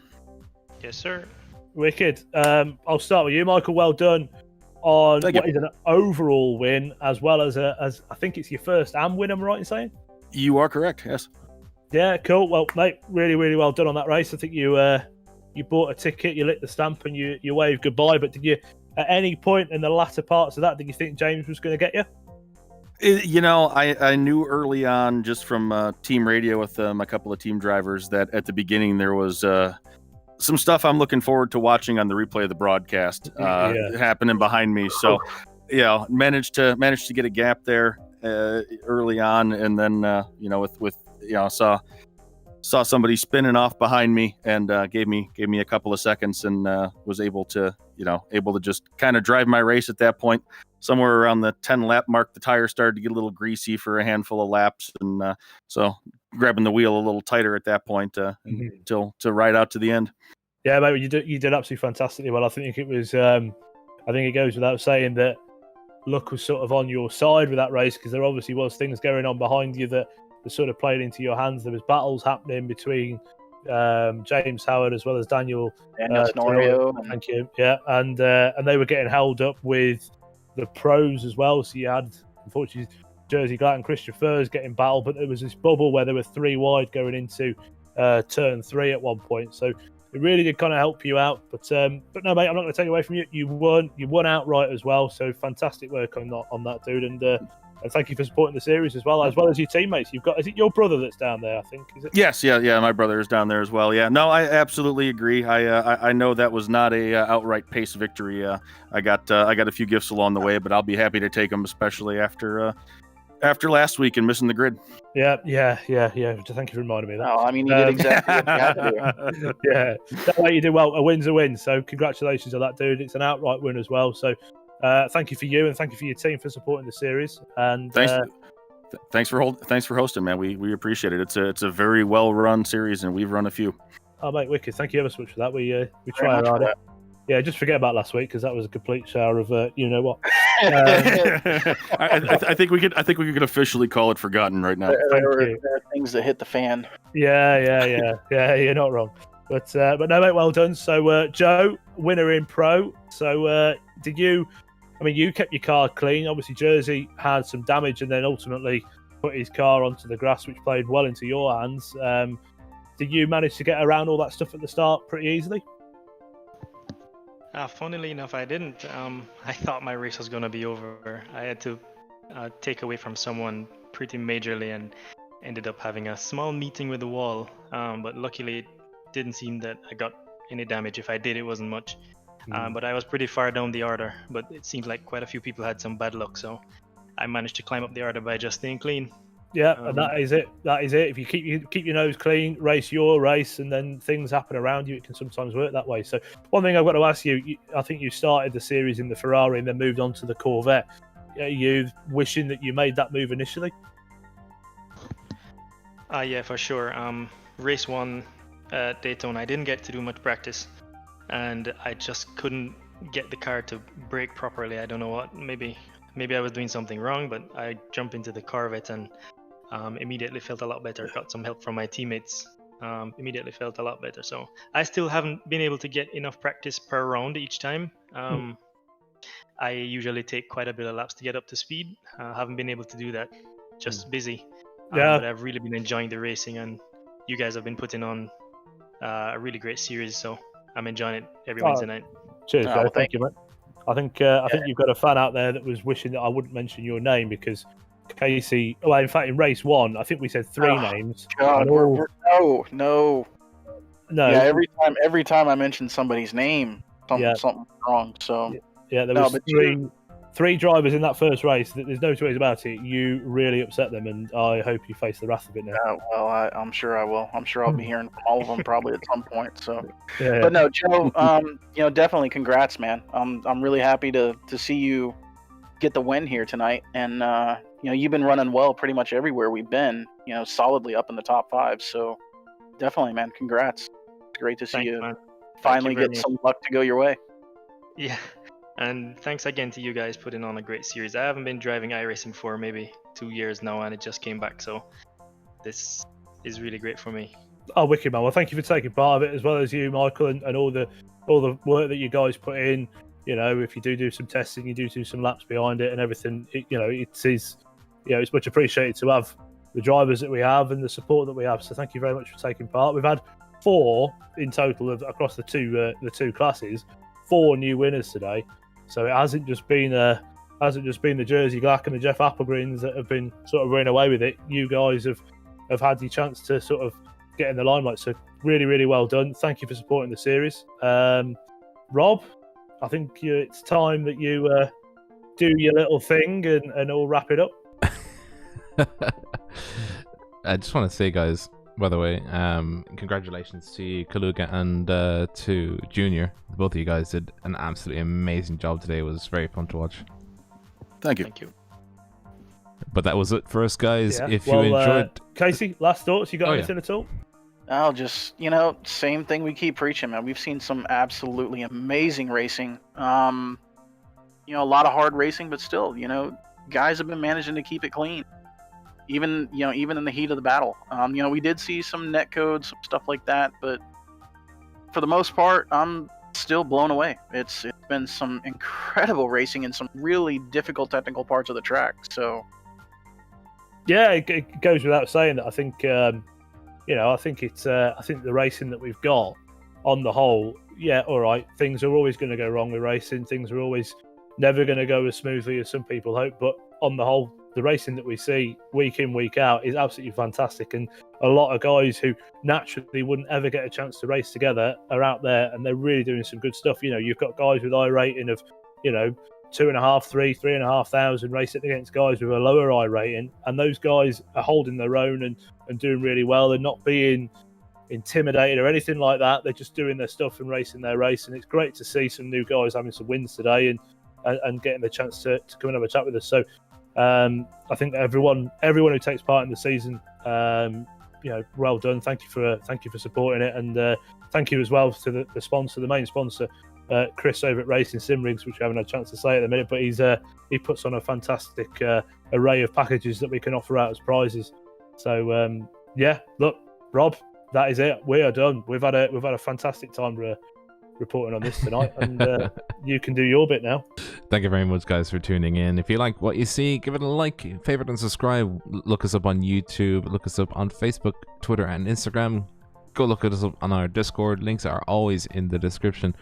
Yes, sir. Wicked. I'll start with you, Michael. Well done on Thank you. what is an overall win, as well as as I think it's your first AM win, am I right in saying? You are correct, yes. Yeah, cool. Well, mate, really, really well done on that race. I think you bought a ticket, you lit the stamp, and you waved goodbye. But did you, at any point in the latter parts of that, did you think James was going to get you? I knew early on, just from team radio with a couple of team drivers, that at the beginning there was some stuff I'm looking forward to watching on the replay of the broadcast happening behind me. So, managed to get a gap there early on, and then saw somebody spinning off behind me, and gave me a couple of seconds, and was able to just kind of drive my race at that point. Somewhere around the 10 lap mark, the tire started to get a little greasy for a handful of laps, and so grabbing the wheel a little tighter at that point to ride out to the end. Yeah, mate, you did absolutely fantastically well. I think it was. I think it goes without saying that luck was sort of on your side with that race, because there obviously was things going on behind you that sort of played into your hands. There was battles happening between James Howard as well as Daniel Tenorio. Thank you. Yeah, and they were getting held up with the pros as well. So you had, unfortunately, Jersey Glatt and Christian Furs getting battled, but there was this bubble where there were 3 wide going into turn 3 at one point. So it really did kind of help you out. But no, mate, I'm not going to take away from you. You won outright as well. So fantastic work on that, dude. And thank you for supporting the series as well as your teammates. You've got, is it your brother that's down there? I think, is it? Yes, yeah. My brother is down there as well. Yeah, no, I absolutely agree. I know that was not a outright pace victory. I got a few gifts along the way, but I'll be happy to take them, especially after last week and missing the grid. Yeah. Thank you for reminding me of that. No, I mean, you did exactly what you had to do. Yeah, that way you did well. A win's a win. So congratulations on that, dude. It's an outright win as well. So thank you for you, and thank you for your team for supporting the series. And thanks for hosting, man. We appreciate it. It's a very well run series, and we've run a few. Oh, mate, wicked. Thank you ever so much for that. We try our hardest. Yeah, just forget about last week, because that was a complete shower of you know what. I think we could officially call it forgotten right now. There are things that hit the fan. Yeah. You're not wrong. But no, mate, well done. So Joe, winner in pro. So did you? I mean, you kept your car clean. Obviously, Jersey had some damage, and then ultimately put his car onto the grass, which played well into your hands. Did you manage to get around all that stuff at the start pretty easily? Funnily enough, I didn't. I thought my race was going to be over. I had to take away from someone pretty majorly, and ended up having a small meeting with the wall. But luckily, it didn't seem that I got any damage. If I did, it wasn't much. But I was pretty far down the order. But it seemed like quite a few people had some bad luck, so I managed to climb up the order by just staying clean. Yeah, and that is it. If you keep your nose clean, race your race, and then things happen around you, it can sometimes work that way. So one thing I've got to ask you, I think you started the series in the Ferrari and then moved on to the Corvette. Are you wishing that you made that move initially? Yeah, for sure. Race 1 at Daytona, I didn't get to do much practice, and I just couldn't get the car to brake properly. I don't know what. Maybe I was doing something wrong, but I jumped into the Corvette and immediately felt a lot better. Got some help from my teammates. Immediately felt a lot better. So I still haven't been able to get enough practice per round each time. I usually take quite a bit of laps to get up to speed. Haven't been able to do that. Just busy. But I've really been enjoying the racing, and you guys have been putting on a really great series. So I'm enjoying it every Wednesday night. Cheers, Joe. Thank you, mate. I think you've got a fan out there that was wishing that I wouldn't mention your name, because Casey. Well, in fact, in race 1, I think we said 3 names. God, no. Yeah, every time I mention somebody's name, something's wrong. So yeah, there was 3 drivers in that first race. There's no two ways about it. You really upset them, and I hope you face the wrath of it now. Well, I'm sure I will. I'm sure I'll be hearing from all of them probably at some point. So, Yeah. but no, Joe, definitely congrats, man. I'm really happy to see you get the win here tonight, and you've been running well pretty much everywhere we've been. Solidly up in the top 5. So, definitely, man, congrats. It's great to see Thanks, you man. finally Thank you very get much. some luck to go your way. Yeah, and thanks again to you guys putting on a great series. I haven't been driving iRacing for maybe 2 years now, and it just came back, so this is really great for me. Oh, wicked, man. Well, thank you for taking part of it, as well as you, Michael, and all the work that you guys put in. If you do some testing, you do some laps behind it and everything. It's much appreciated to have the drivers that we have and the support that we have. So thank you very much for taking part. We've had 4 in total across the two classes, 4 new winners today. So it hasn't just been the Jersey Glack and the Jeff Applegreens that have been sort of running away with it. You guys have had the chance to sort of get in the limelight. So really, really well done. Thank you for supporting the series. Rob, I think it's time that you do your little thing and all wrap it up. I just want to say, guys, by the way, congratulations to you, Kaluga, and to Junior. Both of you guys did an absolutely amazing job today. It was very fun to watch. Thank you. Thank you. But that was it for us, guys. Yeah. If you enjoyed... Casey, last thoughts? You got Oh, yeah. anything at all? I'll just, same thing we keep preaching, man. We've seen some absolutely amazing racing. A lot of hard racing, but still, guys have been managing to keep it clean. Even in the heat of the battle. We did see some net codes, some stuff like that, but for the most part, I'm still blown away. It's been some incredible racing in some really difficult technical parts of the track. So, yeah, it goes without saying that I think I think the racing that we've got on the whole, yeah, all right, things are always going to go wrong with racing. Things are always never going to go as smoothly as some people hope, but on the whole, the racing that we see week in, week out is absolutely fantastic. And a lot of guys who naturally wouldn't ever get a chance to race together are out there and they're really doing some good stuff. You've got guys with I rating of, 2.5, 3,500 racing against guys with a lower I rating. And those guys are holding their own and doing really well. They're not being intimidated or anything like that. They're just doing their stuff and racing their race. And it's great to see some new guys having some wins today and getting the chance to come and have a chat with us. So, I think everyone who takes part in the season, well done. Thank you for supporting it, and thank you as well to the sponsor, the main sponsor, Chris over at RacingSimRigs, which we haven't had a chance to say at the minute, but he puts on a fantastic array of packages that we can offer out as prizes. So look, Rob, that is it. We are done. We've had a fantastic time reporting on this tonight, and you can do your bit now. Thank you very much, guys, for tuning in. If you like what you see, give it a like, favorite, and subscribe. Look us up on YouTube, look us up on Facebook, Twitter, and Instagram. Go look at us up on our Discord. Links are always in the description.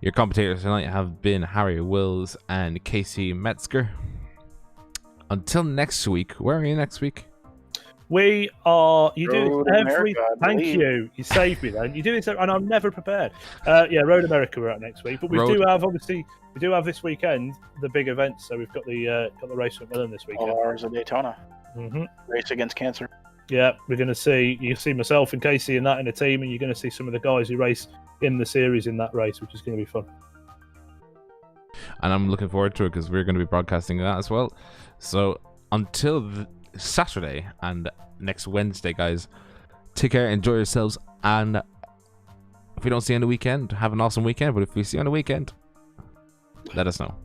Your commentators tonight have been Harry Wills and Casey Metzger. Until next week, where are you next week? We are. You do Road this every. America, I Thank believe. you. You saved me then. You do this, and I'm never prepared. Road America we're at next week, but we do have this weekend the big events. So we've got the race at Macmillan this weekend. 12 hours of Daytona. Mm-hmm. Race against cancer. Yeah, we're going to see. You see myself and Casey in a team, and you're going to see some of the guys who race in the series in that race, which is going to be fun. And I'm looking forward to it because we're going to be broadcasting that as well. So until Saturday and next Wednesday, guys, take care, enjoy yourselves, and if we don't see you on the weekend, have an awesome weekend. But if we see you on the weekend, let us know.